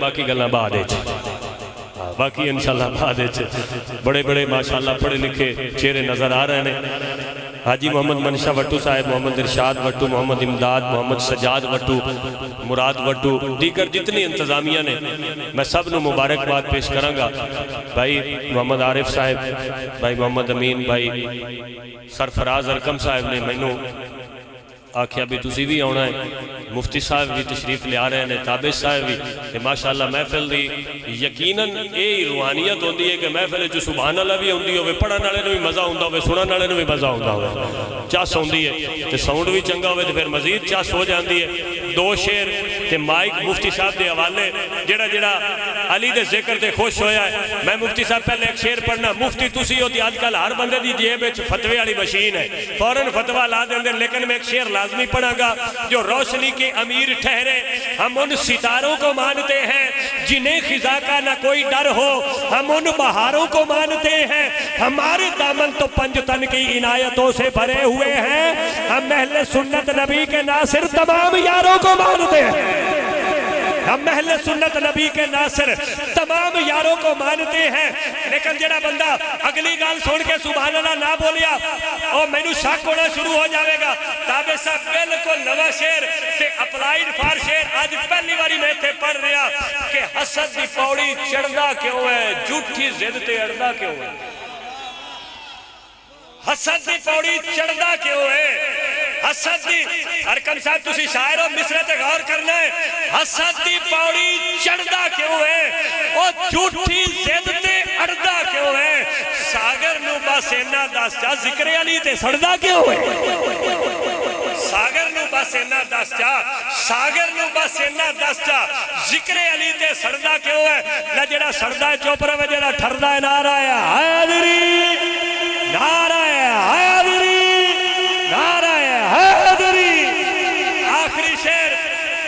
बाकी गल्लां बाद विच, बाकी इंशाअल्लाह बाद विच। बड़े बड़े माशाअल्लाह पढ़े लिखे चेहरे नज़र आ रहे हैं। हाजी मोहम्मद मनशा वट्टू साहब, मोहम्मद इरशाद वट्टू, मोहम्मद इमदाद, मोहम्मद सजाद वट्टू, मुराद वट्टू, दीगर जितनी इंतजामिया ने, मैं सब नूं मुबारकबाद पेश करांगा। भाई मोहम्मद आरिफ साहब, भाई मोहम्मद अमीन, भाई सरफराज अरकम साहब ने मैनू आख्या भी तुसी भी आना है। मुफ्ती साहब भी तशरीफ लिया रहे हैं, ताबिश साहब भी। माशाअल्लाह महफिल दी यकीनन ये रूहानियत होती है कि महफिल जो सुभान अल्लाह भी आती हो, पढ़ने वाले भी मज़ा आता हो, सुनने वाले भी मज़ा आता हो, चस आती है तो साउंड भी चंगा हो तो फिर मजीद चस हो जाती है। दो शेर ते माइक मुफ्ती साहब के हवाले, जेड़ा जेड़ा अली दे जिक्र ते खुश होया है। मैं मुफ्ती साहब पहले एक शेर पढ़ना। मुफ्ती तुसी हो अजकल हर बंदे की जेब में फतवे वाली मशीन है, फौरन फतवा ला देंगे, लेकिन मैं एक शेर लाजमी पढ़ागा। जो रोशनी के अमीर ठहरे, हम उन सितारों को मानते हैं जिन्हें खिजा का ना कोई डर हो, हम उन बहारों को मानते हैं, हमारे दामन तो पंजतन की इनायतों से भरे हुए हैं, हम अहले सुन्नत नबी के नासिर तमाम यारों को मानते हैं, हम अहले सुन्नत नबी के नासिर तमाम यारों को मानते हैं। लेकिन जेड़ा बंदा अगली गाल सुन के सुभान अल्लाह ना बोलिया और मैनू शक होना शुरू हो जाएगा। ताबे साहब बिल्कुल नवा शेर ते अप्लाइड फार शेर आज पहली बारी मैं इत्थे पढ़ रहा कि हसद दी पौड़ी चढ़दा क्यों है, झूठी जिद ते अड़दा क्यों है। हसद दी पौड़ी चढ़दा क्यों है, हसद दी अरकम साहब तुसी शायर हो, मिसरे ते गौर करना है। हसद दी पौड़ी चढ़दा क्यों है, ओ झूठी जिद ते अड़दा क्यों है। सागर नू बस इन्ना दस जा जिक्र अली ते सड़दा क्यों है। सागर नू बस इन्ना दस जा, सागर नू बस इन्ना दस जा जिक्र अली ते सड़दा क्यों है। ना जेड़ा सड़दा है चुप रहे, जेड़ा ठरदा है नारा है हैदरी, नारा है हैदरी, नारा है हैदरी। आखिरी शेर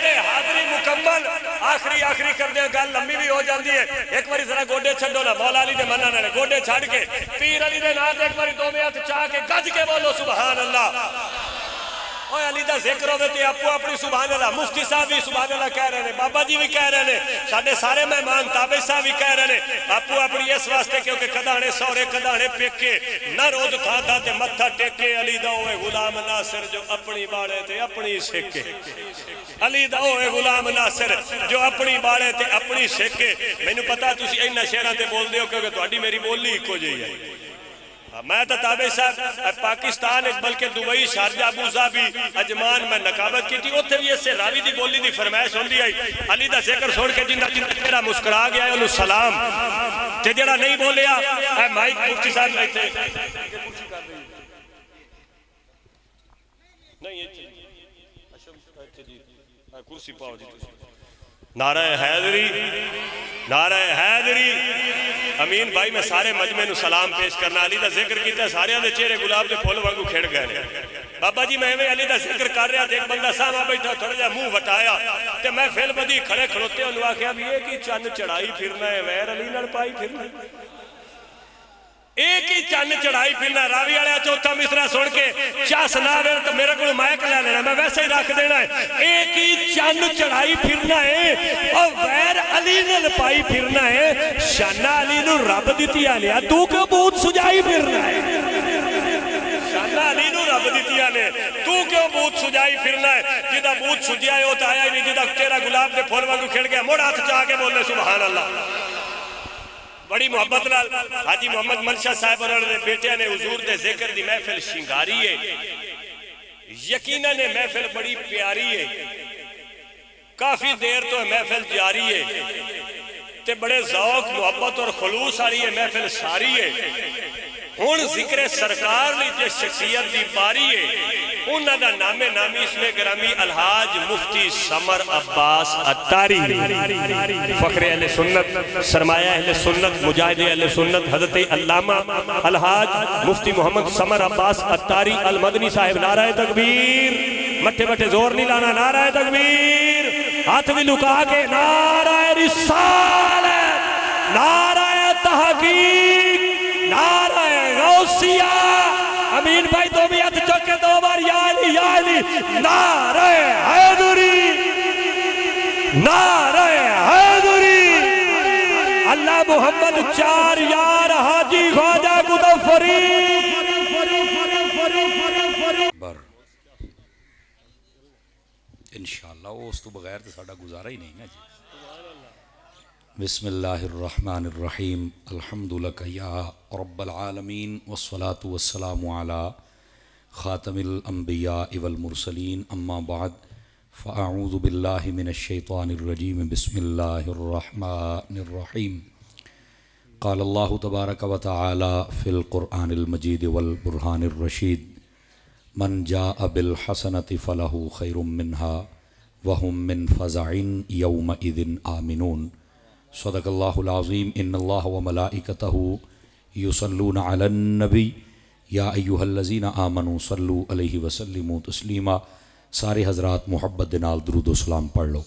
ते हाजरी मुकम्मल। आखिरी आखिरी कर दे, गल लंबी भी हो जाती है। एक बार जरा गोडे छो ना, मौला अली दे मन्ना ने गोडे छड़ के पीर अली दे नाम एक बार दोवें हाथ चाह के गज के बोलो सुभान अल्लाह। ओए अली दा जिक्र होवे ते आपो अपनी सुभान अल्लाह। मुफ्ती साहब भी सुभान अल्लाह कह रहे हैं, बाबा जी भी कह रहे हैं, साडे सारे मेहमान ताबे साहब भी कह रहे हैं आपो अपनी इस वास्ते क्योंकि कदाने सौरे कदाने पेके न रोज खाता ते मत्था टेके। अली दा ओए गुलाम नासिर जो अपनी बाड़े ते अपनी सेके, अली दा ओए गुलाम नासिर जो अपनी बाड़े ते अपनी सेके। मैनू पता तुसी इन्हां शेरां ते बोलदे हो क्योंकि तुहाडी मेरी बोली इक्को जिही है। मैं तो ताबे साहब पाकिस्तान बल्कि Dubai, Sharjah, Abu Dhabi, Ajman में नकाबत की थी, उत्थे भी इससे रावी दी बोली दी फरमाइश होंदी आई। अली दा जिक्र सुन के जिंदा जिंदा मुस्कुरा गया उन्हें सलाम ते जेड़ा नहीं बोलिया ए माइक मुफ्ती साहब इत्थे नहीं कुर्सी पाओ जी। नारा हैदरी, नारा हैदरी। अमीन भाई मैं सारे मजमे नू सलाम पेश करना। अली दा जिक्र किया, सारे दे चेहरे गुलाब के फुल वांगू खिड़ गए। बाबा जी मैं अली दा जिक्र कर रहा, एक बंदा सामा बैठा थोड़ा जा मुंह वटाया ते मैं फिर बदी खड़े खड़ोते उन्होंने आख्या भी ये की चन्न चढ़ाई फिरना है, वैर अली नाल पाई फिरना, एक ही चन्न चढ़ाई फिरना। रावी वाले चौथा मिसरा सुन के चस ना आवे तो मेरे को माइक ले लेना, मैं वैसे ही रख देना है। एक ही चन्न चढ़ाई फिरना है और वैर अली नाल पाई फिरना है। शाना अली नू रब दिती लिया, तू क्यों बूथ सुझाई फिरना है। शाना अली नू रब दिती ने, तू क्यों बूथ सुझाई फिरना है। जिदा बूथ सुझिया है वो तो आया ही नहीं, जिदा चेहरा गुलाब के फुल वांगू खिड़ गया। मुड़ हाथ चाह के बोले सुभान अल्लाह। बड़ी मुहब्बत नाल हाजी मोहम्मद मनशा साहब और बेटिया ने हुजूर दे जिक्र दी महफिल शिंगारी है। यकीनन ये महफिल बड़ी प्यारी है, काफी देर तो महफिल जारी है ते बड़े ज़ौक मुहब्बत और खुलूस वाली ये महफिल सारी है। हुण जिक्र सरकार ली जिस शख्सियत की बारी है उन्हां दा नामे नामी इसमें ग्रामी अलहाज मुफ्ती समर अब्बास अत्तारी, फखरे अहले सुन्नत, सरमाया अहले सुन्नत, मुजाहिद अहले सुन्नत हजरत अल्लामा अलहाज मुफ्ती मोहम्मद समर अब्बास अत्तारी अल मदनी साहिब। नाराए तकबीर, मट्ठे मट्ठे जोर नहीं लाना, नाराए तकबीर, हाथ भी लुका के नाराए रिसालत, नाराए तहकीक, नाराए गौसिया। अमीन भाई दो भी हाथ चौक के दो बार या अली, या अली। नाराए हैदरी, नाराए हैदरी। महल्ला मोहम्मद 4 यार हाजी ख्वाजा मुदफ्फरी इंशाअल्लाह उस तो बगैर तो साडा गुजारा ही नहीं ना जी। बिस्मिल्लाहिर्रहमानिर्रहीम अल्हम्दुलिल्लाह या रब्बल आलमीन वस्सलातु वस्सलामु अला खातमिल अंबिया वल मुरसलीन अम्मा बाद फ़अऊज़ु बिल्लाहि मिनश शैतानिर रजीम बिस्मिल्लाहिर्रहमानिर्रहीम क़ाल अल्लाहु तबारक व तआला फ़िल क़ुरआनिल मजीद वल बुरहानिर रशीद मन जाअ बिल हसनति फ़लहु खैरुम मिन्हा व हुम मिन फ़ज़अइन यौमइज़िन आमिनून सदक़ल्लाहुल अज़ीम इन्नल्लाह व मलाइकतहु युसल्लूना अलन नबी या अय्युहल्लज़ीना आमनू सल्लू अलैहि वसल्लिमू तस्लीमा। सारे हज़रात मुहब्बत दे नाल दुरूद व सलाम पढ़ लो।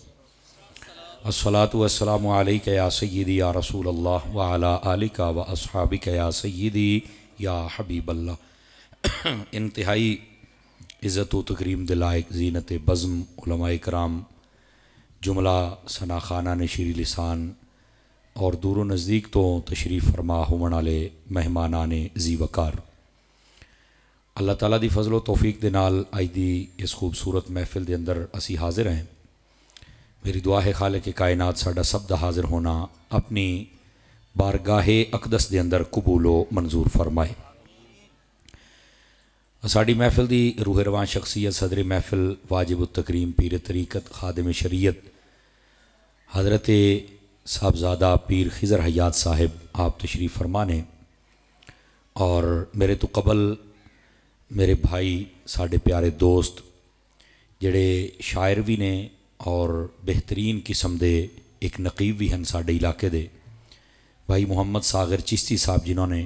अस्सलातु वस्सलामु अलैका या सय्यदी या रसूल अल्लाह व अला आलिका व अस्हाबिका या सय्यदी या हबीबल्लाह। इंतहाई इज़्ज़त व तकरीम दे लायक ज़ीनत बज़्म उलमाए कराम जुमला सनाखाना नशीरी लिसान और दूर नज़दीक तो तशरीफ़ फरमा होने वाले मेहमानान ज़ी वकार अल्लाह ताला दी फजल व तौफीक दे नाल अज दी इस खूबसूरत महफिल दे अंदर असी हाजिर हैं। मेरी दुआ है खालिक कायनात साडा सब दा हाजिर होना अपनी बारगाहे अकदस दे अंदर कबूल व मंजूर फरमाए। साड़ी महफिल दी रूह रवान शख्सियत सदर महफिल वाजिब तकरीम पीर तरीक़त खादिम शरीयत हज़रत साहबजादा पीर खिज़र हयात साहिब आप तशरीफ़ फरमा ने और मेरे तो कबल मेरे भाई साढ़े प्यारे दोस्त जड़े शायर भी ने और बेहतरीन किस्म दे एक नकीब भी हैं साढ़े इलाके दे भाई मुहम्मद सागर चिश्ती साहब जिन्होंने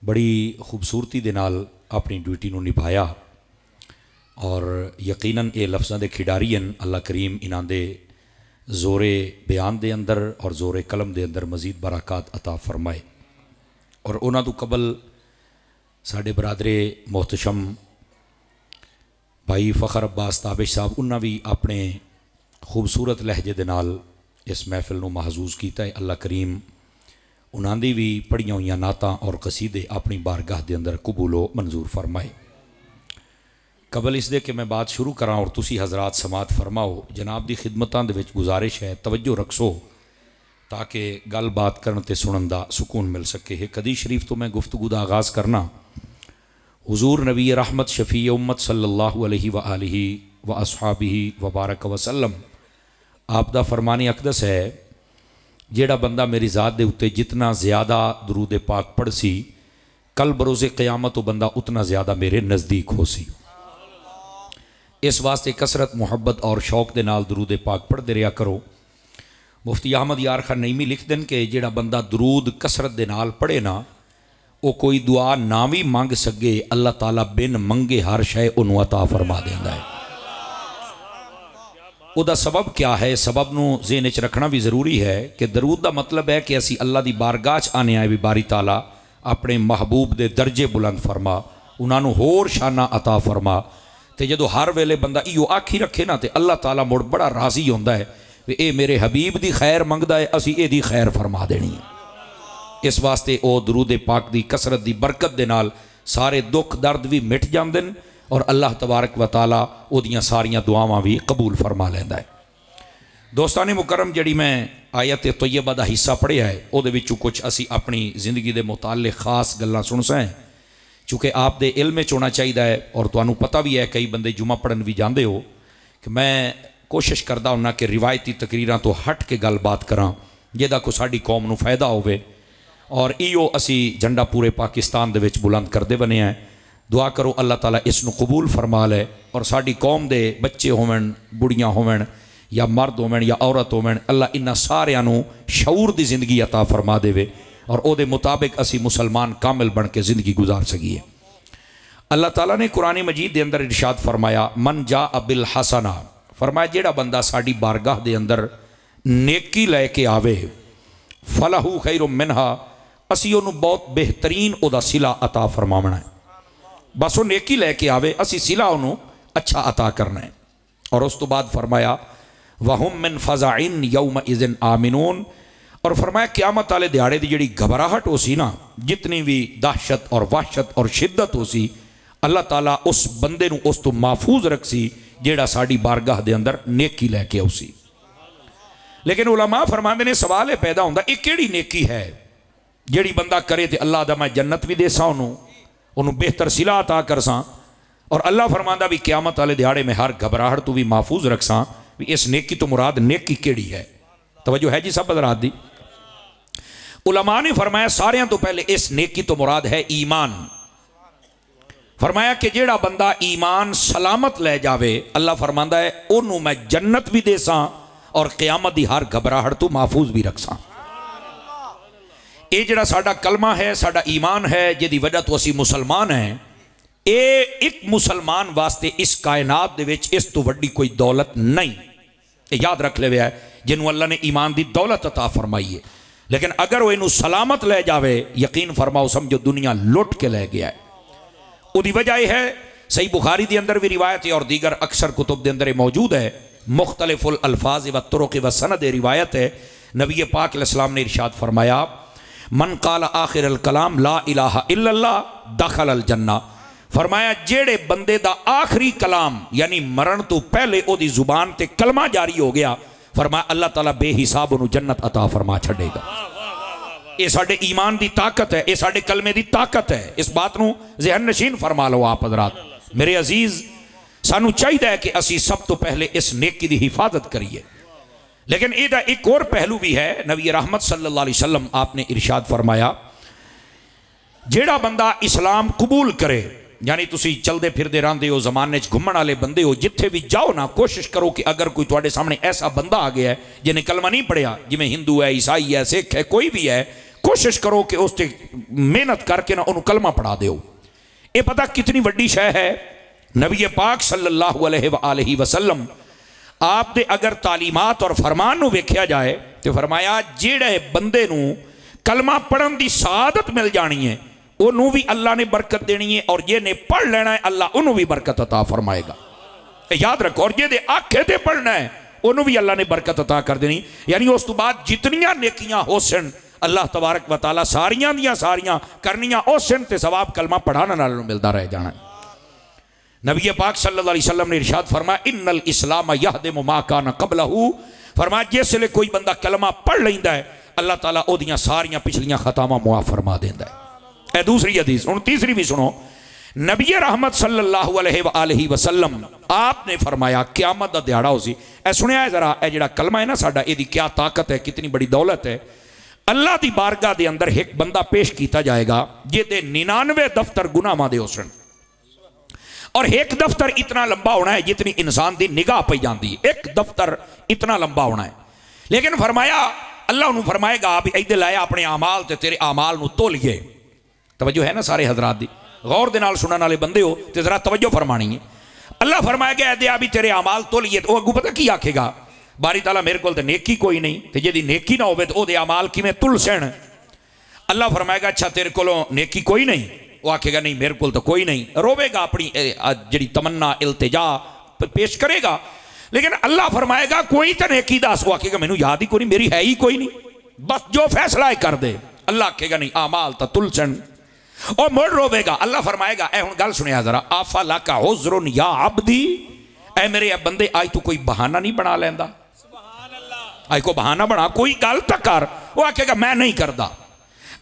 बड़ी खूबसूरती दे नाल अपनी ड्यूटी नूं निभाया और यकीनन ये लफ्ज़ां दे खिडारी हैं। अल्लाह करीम इन्हां दे ज़ोरे बयान दे अंदर और ज़ोरे कलम दे अंदर मज़ीद बरक़ात अता फरमाए। और उन्हां तो कबल साढ़े बरादरे मोहतशम भाई फ़खर अब्बास ताबिश साहब उन्होंने भी अपने खूबसूरत लहजे दे नाल इस महफिल नूं महजूज़ किया है। अल्लाह करीम उन्हां दी भी पढ़ियां हुई नातां और कसीदे अपनी बारगाह दे अंदर कबूलो मंजूर फरमाए। कबल इस दे कि मैं बात शुरू करां और तुसी हज़रात समात फरमाओ जनाब दी खिदमतां दे विच गुजारिश है तवज्जो रखसो ताकि गल बात करन ते सुनन दा सुकून मिल सके। एक हदीस शरीफ तो मैं गुफ्तगू दा आगाज़ करना। हुजूर नबी रहमत शफ़ी उम्मत सल्लल्लाहु अलैहि व आलिहि व अस्हाबिहि व बारक वसल्लम आप दा फरमाने अकदस है जेड़ा बंदा मेरी ज़ात दे उत्ते जितना ज़्यादा दरूद पाक पढ़ सी कल बरोज़े क़यामत वो बंदा उतना ज़्यादा मेरे नज़दीक हो सी। इस वास्ते कसरत मुहब्बत और शौक दे नाल दरूद पाक पढ़ते रहा करो। मुफ्ती अहमद यार खान नईमी लिख दें कि जेड़ा बंदा दरूद कसरत दे नाल पढ़े ना वो कोई दुआ ना भी मंग सके अल्लाह ताला बिन मंगे हर शय उन्होंने अता फरमा देंदा है। उदा सबब क्या है सबब नूं ज़हन च रखना भी ज़रूरी है कि दरूद का मतलब है कि असी अल्लाह की बारगाह च आने आए भी बारी ताला अपने महबूब दे दर्जे बुलंद फरमा उन्होंने होर शाना अता फरमा। तो जो हर वेले बंदा इो आखी रखे ना तो अल्लाह ताला मुड़ बड़ा राजी होंदा है भी ये मेरे हबीब की खैर मंगदा है असी एदी खैर फरमा देनी है। इस वास्ते वो दरूद पाक की कसरत की बरकत दे नाल सारे दुख दर्द भी मिट जाते हैं और अल्लाह तबारक व ताला उहदियां सारियां दुआवां भी कबूल फरमा लैंदा है। दोस्ताने मुकरम जड़ी मैं आयत तैयबा का हिस्सा पढ़िया है उहदे विचों कुछ असी अपनी जिंदगी के मुताले खास गल्लां सुन सैं चूँकि आप दे इल्म च होना चाहिए है और तुहानूं पता भी है कई बंदे जुमा पढ़न भी जाते हो कि मैं कोशिश करता हूँ कि रिवायती तकरीरां तो हट के गलबात करां जिहदा कोई साडी कौम नूं फायदा होवे और इो असी झंडा पूरे पाकिस्तान दे विच बुलंद करते बने हैं। दुआ करो अल्लाह ताला इसनूं कबूल फरमा ले और साडी कौम दे बच्चे होवन बुढ़ियां होवन या मर्द होवन या औरत होवन अल्लाह इन्हां सारियां नूं शऊर दी जिंदगी अता फरमा देवे और उहदे मुताबिक असी मुसलमान कामिल बन के जिंदगी गुजार सकीए। अल्लाह ताला ने कुरान मजीद दे अंदर इरशाद फरमाया मन जा बिल हसना फरमाया जेड़ा बंदा साडी बारगाह दे अंदर नेकी लैके आवे फलहू खैरुम मिन्हा असी उन्होंने बहुत बेहतरीन उहदा सिला अता फरमावना है। बस वो नेकी लैके आवे असी सिला उन्होंने अच्छा अता करना है। और उस तो बाद फरमाया वहुम मिन फ़ज़ाइन यौमइज़िन आमिनून और फरमाया क़यामत वाले दिहाड़े की जिहड़ी घबराहट हो सी ना, जितनी भी दहशत और वहशत और शिद्दत हो सी, अल्लाह ताला उस बंदे नूं उस तो महफूज रख सी जिहड़ा साडी बारगाह दे अंदर नेकी लैके आऊ सी। लेकिन उलमा फरमाते ने सवाल यह पैदा होंदा, ये किहड़ी नेकी है जिहड़ी बंदा करे तो अल्लाह दा मैं जन्नत भी देसां, उन्होंने बेहतर सिला अता करसां, और अल्लाह फरमांदा भी क़यामत वाले दिहाड़े में हर घबराहट तो भी महफूज रखसां। भी इस नेकी तो मुराद नेकी केड़ी है? तवज्जो है जी सब हज़रात दी? उलमा ने फरमाया सारियां तो पहले इस नेकी तो मुराद है ईमान। फरमाया कि जेड़ा बंदा ईमान सलामत ले जावे, अल्लाह फरमांदा है उन्होंने मैं जन्नत भी देसां और क़यामत की हर घबराहट तो महफूज भी रखसां। ये जिहड़ा साडा कलमा है, साडा ईमान है, जिहदी वजह तो असी मुसलमान हैं, ये एक मुसलमान वास्ते इस कायनात दे विच इस तो वड्डी कोई दौलत नहीं। ये याद रख ले है, जिन्होंने अल्लाह ने ईमान की दौलत अता फरमाई है, लेकिन अगर वो इनू सलामत ले जावे, यकीन फरमाओ समझो दुनिया लुट के ले गया है। उसकी वजह यह है, सही बुखारी के अंदर भी रिवायत है और दीगर अक्सर कुतुब के अंदर मौजूद है, मुख्तलिफुल अल्फाज व तुरुक व सनद रिवायत है। नबी पाक अलैहिस्सलाम ने इरशाद फरमाया, मन काल आखिर अल कलाम ला इलाहा इल्लल्लाह दखल अल जन्ना। फरमाया जेड़े बंदे दा आखिरी कलाम यानी मरण तो पहले ओदी जुबान ते कलमा जारी हो गया, फरमाया अल्लाह ताला बेहिसाब उन्होंने जन्नत अता फरमा छड़ेगा। ये साडे ईमान की ताकत है, ये साडे कलमे की ताकत है। इस बात को ज़हन नशीन फरमा लो आप हज़रात। मेरे अजीज, सानू चाहिए है कि असी सब तो पहले इस नेकी की हिफाजत करिए। लेकिन इसका एक और पहलू भी है। नबी रहमत सल्लल्लाहु अलैहि वसल्लम आपने इरशाद फरमाया, जेड़ा बंदा इस्लाम कबूल करे, यानी तुसी चलते फिरते रहते हो, जमाने घूमने वाले बंदे हो, जिथे भी जाओ ना कोशिश करो कि अगर कोई तुहाडे सामने ऐसा बंदा आ गया है जिन्हें कलमा नहीं पढ़िया, जिमें हिंदू है, ईसाई है, सिख है, कोई भी है, कोशिश करो कि उस मेहनत करके ना उन्होंने कलमा पढ़ा दो। ये पता कितनी वड्डी शय है। नबी पाक सल्लल्लाहु अलैहि वसल्लम आपने अगर तालीमात और फरमान नूं वेख्या जाए तो फरमाया जेड़े बंदे नूं कलमा पढ़न की शहादत मिल जानी है, उन्होंने भी अल्लाह ने बरकत देनी है, और जिन्हें पढ़ लेना है अल्लाह उन्होंने भी बरकत अता फरमाएगा। याद रखो, और जे आखे ते पढ़ना है उन्होंने भी अल्लाह ने बरकत अता कर देनी। यानी उस तो बाद जितनियां नेकियां हो सन अल्लाह तबारक व तआला सारियां दियां सारियां करनियां हो सन ते सवाब कलमा पढ़ाने नाल मिलता रह जाना। नबी पाक सल्लल्लाहु अलैहि वसल्लम ने इरशाद फरमाया, इन्नल इस्लाम यहदिमु मा काना क़ब्लहू। फरमाया जिसले कोई बंदा कलमा पढ़ लैंदा है, अल्लाह ताला ओदियां सारियां पिछलियां खतावां मुआफ फरमा देंदा है। दूसरी हदीस, और तीसरी भी सुनो। नबी रहमत सल्लल्लाहु अलैहि वसल्लम आपने फरमाया क़यामत दा दिहाड़ा हो सी, ऐ सुनिया है जरा, ए जिहड़ा कलमा है ना साडा, इहदी क्या ताकत है, कितनी बड़ी दौलत है। अल्लाह दी बारगाह दे अंदर एक बंदा पेश किया जाएगा जिहदे 99 दफ्तर गुनाहां दे होसन, और एक दफ्तर इतना लंबा होना है जितनी इंसान की निगाह पई जाती है। एक दफ्तर इतना लंबा होना है। लेकिन फरमाया अल्लाह उन्होंने फरमाएगा भी इधर लाया अपने आमाल ते तेरे आमाल नूं तोलिए। तवज्जो है ना सारे हजरात दी? गौर दे नाल सुनने वाले बंदे हो तो जरा तवज्जो फरमानी है। अल्लाह फरमाएगा दिया भी तेरे आमाल तोलिए, तो अगू पता की आखेगा, बारी ताला मेरे को नेकी कोई नहीं, तो जिहदी नेकी ना हो तो ओहदे आमाल किवें तुलसन। अल्लाह फरमाएगा अच्छा तेरे कोलों नेकी कोई नहीं, वो आखेगा नहीं मेरे को तो कोई नहीं, रोवेगा, अपनी जी तमन्ना इल्तिजा पेश करेगा। लेकिन अल्लाह फरमाएगा कोई तो नेकी दस, वो आखेगा मैनू याद ही कोई नहीं, मेरी है ही कोई नहीं, बस जो फैसला है कर दे। अल्लाह आखेगा नहीं आमाल तो तुलसन, और मुड़ रोवेगा। अल्लाह फरमाएगा ए हुण गल सुनिया जरा, आफा लाका हुज़्रुन या अब्दी, ए मेरे बंदे आज तू कोई बहाना नहीं बना लेंदा, आज को बहाना बना, कोई गल तो कर। वो आखेगा मैं नहीं करता।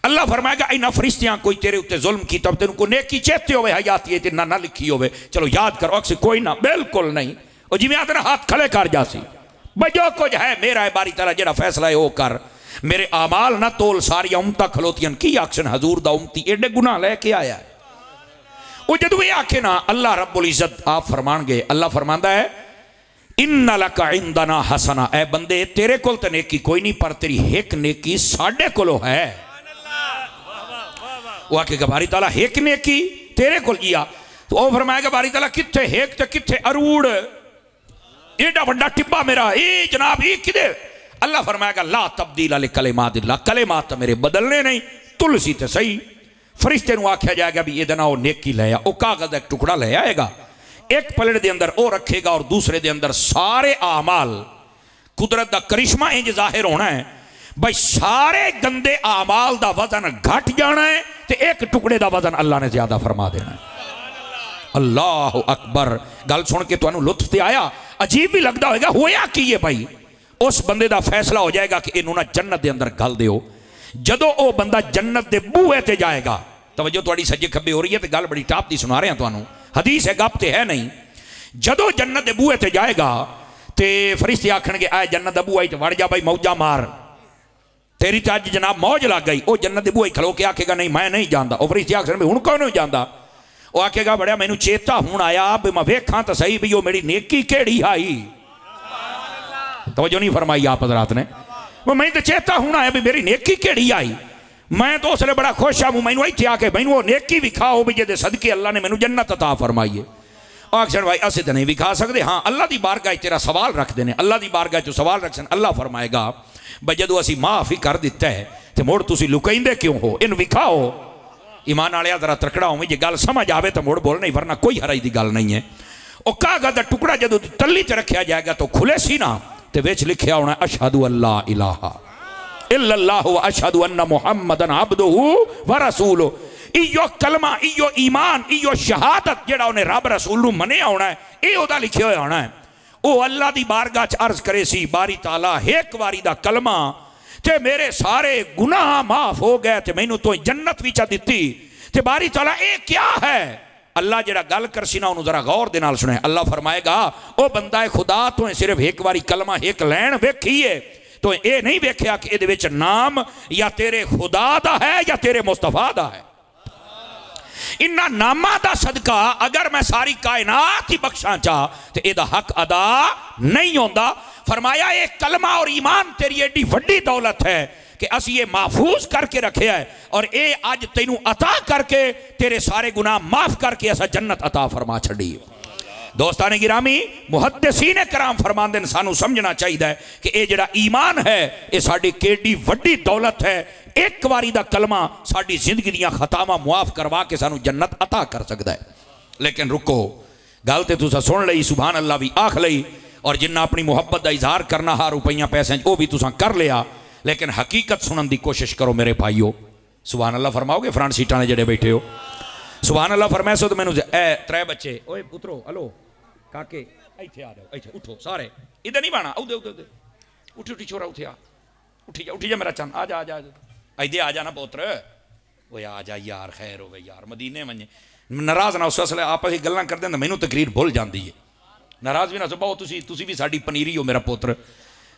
अल्लाह फरमाएगा इन्हां फरिश्तियां कोई तेरे उत्ते जुल्म की तब तेन को नेकी चेते होवे हयाती ते ना लिखी होवे, चलो याद करो, अक्सर कोई ना, बिल्कुल नहीं। और जिवें आते ना हाथ खड़े कर जासी, जो कुछ है मेरा है, बारी तरह जेड़ा फैसला है वो कर, मेरे आमाल ना तोल। सारियां उम्मतां खलोतियां की आखन हजूर दा उम्मती एडे गुनाह लेके आया। वो जदों ये आखे ना अल्लाह रब्बुल इज्जत आप फरमानगे, अल्लाह फरमांदा है इन्ना लका इंदना हसना, ए बंदे तेरे कोल ते नेकी कोई नहीं, पर तेरी एक नेकी साडे कोलों है। वो आखेगा बारी ताला एक नेकी तेरे कोल किया, तो वह फरमाएगा बारी ताला किथे हेक ते किथे अरूड़, एडा वड्डा टिब्बा मेरा, ए जनाब ये किदे? अल्लाह फरमाएगा ला तब्दील ले कलेमातिल्लाह, कलेमात मेरे बदलने नहीं, तुलसी ते सही। फरिश्ते नूं आख्या जाएगा भी ये ना वो नेकी ले आ, वो कागज का एक टुकड़ा ले आएगा, एक पलड़े दे अंदर वो रखेगा और दूसरे दे अंदर सारे आमाल। कुदरत का करिश्मा इंज जाहिर होना है, भाई सारे गंदे आमाल का वजन घट जाना है तो एक टुकड़े का वजन अल्लाह ने ज्यादा फरमा देना है। अल्लाह अकबर। गल सुन के तुहानू लुत्फ ते आया, अजीब भी लगता होगा, होया की है भाई? उस बंदे का फैसला हो जाएगा कि इन्हों ना जन्नत के अंदर गल दियो। जदों वो बंदा जन्नत के बूहे ते जाएगा, तवज्जो तुहाडी सज्जे खब्बे हो रही है, तो गल बड़ी टाप दी सुना रहे हैं तुहानू, हदीस है, गप ते है नहीं। जदों जन्नत के बूहे ते जाएगा तो फरिश्ते आखणगे आए जन्नत का बूहा ही, वड़ जा भाई मौजा मार, तेरी तो अज जनाब मौज लग गई। वो जन्नत के बूहे खलो के आखेगा नहीं मैं नहीं जानता। वो फरिश्ते आखन भी हुण कौन नहीं जानता? वो आखेगा बड़ा मैनू चेता हुण आया भी मैं वेखां तो सही भी वो मेरी नेकी केड़ी आई। तवज्जो नहीं फरमाई आप हज़रात ने? वो मैं तो चेता हुण आया भी मेरी नेकी केड़ी आई। मैं तो उसले बड़ा खुश हाँ, मैनू इत्थे आके मैनू वो नेकी विखाओ भी जिहदे सदके अल्लाह ने मैनू जन्नत अता फरमाई है। आखन भाई असीं तो नहीं विखा सकते। हाँ अल्लाह की बारगाह तेरा सवाल रखते हैं, अल्लाह की बारगाह चो सवाल रखन, अल्लाह फरमाएगा भाई जदों असीं माफ़ ही कर दिता है तो मुड़ तुसीं लुकाइंदे क्यों हो? इन विखाओ। ईमान वाले जरा तकड़ा होवे, जे गल समझ आवे तो मुड़ बोल नहीं, वरना कोई हराई की गल नहीं है। और कागज का टुकड़ा जदों तली च रखा जाएगा तो खुले सी ना, तो विच लिखिया होना अशहदु अल्ला इलाहा इल्लल्लाहु व अशहदु अन्ना मुहम्मदन अब्दुहु व रसूलुहु। इयो कलमा, इयो ईमान, इयो शहादत जेड़ा उन्हें रब रसूल नूं मनिया होना है, ये ओदा लिखिया होया होना है। वो अल्लाह की बारगाह च अर्ज करे सी बारी ताला एक वारी दा कलमा ते मेरे सारे गुनाह माफ हो गए ते मैनू तो जन्नत भी चा दिती। ते बारी ताला ये क्या है? अल्लाह जेड़ा गल कर सी ना उन्होंने जरा गौर दे नाल सुने। अल्लाह फरमाएगा ओ बंदा है खुदा तो सिर्फ एक बारी कलमा एक लैन वेखी है, तो ये नहीं वेख्या कि ये विच नाम या तेरे खुदा दा है या तेरे मुस्तफा दा है। इन्ना नामा दा सदका अगर मैं सारी कायनात ही बख्शा चाह तो यदा हक अदा नहीं होता। फरमाया ये कलमा और ईमान तेरी एडी वड्डी दौलत है कि असी ये महफूज करके रखे है, और ये अज तेनू अता करके तेरे सारे गुनाह माफ करके असा जन्नत अता फरमा छड़ी। दोस्ताने गिरामी, मुहद्दिसीन कराम फरमांदे ने सानू समझना चाहिए कि ये जिहड़ा ईमान है ये साडी केडी वड्डी दौलत है। एक बारी दा कलमा साडी जिंदगी दियां खतावां मुआफ करवा के सानू जन्नत अता कर सकता है। लेकिन रुको, गल ते तुसां सुन लई, सुभान अल्लाह भी आख लई, और जिन्ना अपनी मुहब्बत का इजहार करना हा रुपया पैसे वो भी तुसां कर लिया, लेकिन हकीकत सुनने की कोशिश करो मेरे भाईओ। सुभान अल्लाह फरमाओगे फ्रंट सीटां ने जेड़े बैठे हो? सुभान अल्लाह फरमाए सो तो मैनू त्रै बच्चे, ओए पुत्रो हलो काके इत्थे आ जाओ, इत्थे उठो सारे, इधर नहीं बाना, उधर उधर उधर उठी उठी छोरा उठे आ, उठी जा मेरा चंद, आ जा इधे आ जाना पुत्र, वो आ जा यार, खैर हो गई यार, मदीने मन्ने नाराज ना उस असले आपस में गल्लां करते हैं, मैनू तकरीर भुल जाती है, नाराज भी ना सो बहु, तुसी भी साडी पनीरी हो मेरा पुत्र।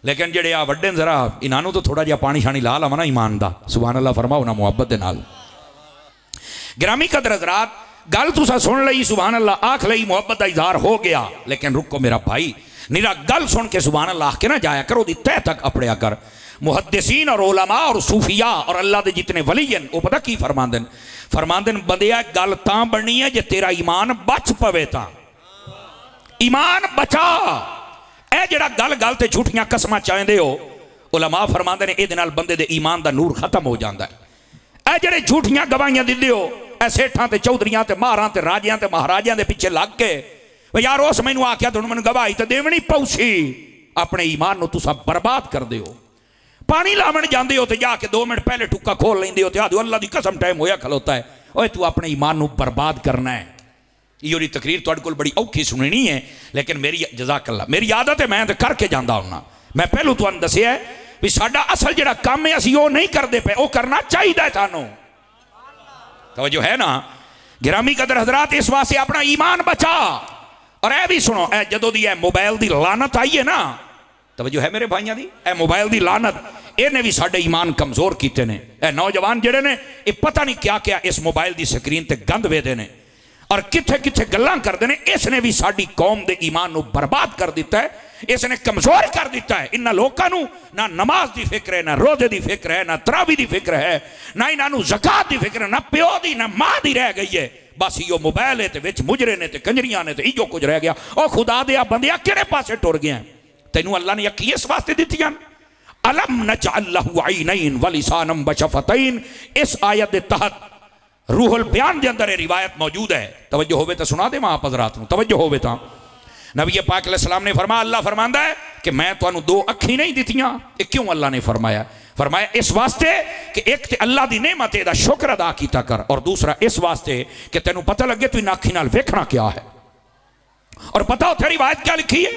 लेकिन जेड़े आ वड्डे जरा इन्हों तो थोड़ा जिहा पानी शानी ला लवा ना ईमान दा, सुभान अल्लाह फरमाओ ना मुहब्बत दे नाल। गिरामी कदर हज़रात, गल तुसा सुन लई, सुभान अल्लाह आख लई, मुहब्बत का इजहार हो गया। लेकिन रुको मेरा भाई, निरा गल सुन के सुभान अल्लाह के ना जाया करो, दी तह तक अपड़िया कर। मुहद्दिसीन और उलमा और सूफिया और अल्लाह के जितने वली हैं वो पता की फरमांदे बंदिया गल तां बननी है जे तेरा ईमान बच पवे तां, ईमान बचा। ए जेड़ा गल गल ते झूठियां कसमां चाहते हो, उलमा फरमांदे ने इहदे नाल बंदे दे ईमान दा नूर खत्म हो जाता है। ए जेड़े झूठियां गवाहियां दिंदे हो, ए सेठां ते चौधरियां ते महारां ते राजियां ते महाराजियां दे पिछे लग के यार उस मैनू आख्या तुहानू मैनू गवाही तो देवनी पौसी, अपने ईमान नू तुसां बर्बाद कर दे हो। पानी लावन जाते हो तो जाके 2 मिनट पहले टुक्का खोल लेंदे हो, तो अल्लाह की कसम टाइम होया खलोता है, ओए तू अपने ईमान नू बर्बाद करना है। ये तकरीर तुहाडे कोल बड़ी औखी सुननी है, लेकिन मेरी जज़ाकल्लाह मेरी आदत है, मैं तो करके जाता हूँ। मैं पहलू तुहानू दसिया भी साडा असल जिहड़ा काम है असीं वो नहीं करते पे, वो करना चाहिए थानू, तवज्जो है ना। गिरामी कदर हज़रात, इस वास्ते अपना ईमान बचा। और ए भी सुनो, ए जदों दी मोबाइल की लानत आई है ना, तवज्जो है मेरे भाइयों दी, ए मोबाइल की लानत इन्हें भी साडे ईमान कमजोर किए ने। ए नौजवान जिहड़े ने ये पता नहीं क्या क्या इस मोबाइल की स्क्रीन ते गंद वेदे ने और किथे किथे गल्लां करते हैं। इसने भी साडी कौम के ईमान नू बर्बाद कर दिता है, इसने कमजोर कर दिता है। इन्हां लोकां नू ना नमाज की फिक्र है, ना रोजे की फिक्र है, ना तरावी की फिक्र है, ना इन्हां ज़कात की फिक्र है, ना प्यो की ना माँ की रह गई है। बस इो मोबाइल है, विच मुजरे ने, कंजरियां ने, इो कुछ रह गया। और खुदा दे बंदिया किहड़े पासे टुर गया? तैनू अल्लाह ने अखी इस वास्ते दित्तियां, अलम नजअल लहू ऐनैन व लिसानम व शफतैन। इस आयत के तहत रूहुल बयान के अंदर रिवायत मौजूद है, तवज्जो होवे तो सुना दे आप हज़रात नू, तवज्जो होवे तो। नबी पाक अलैहि सलाम ने फरमाया, अल्लाह फरमांदा है कि मैं तुहानू 2 अखी नहीं दित्तियां। क्यों अल्लाह ने फरमाया? फरमाया इस वास्ते कि एक ते अल्लाह दी नेमत दा शुक्र अदा कीता कर, और दूसरा इस वास्ते कि तेनू पता लगे तू इन अखी नाल वेखना क्या है। और पता उत्थे रिवायत क्या लिखी है?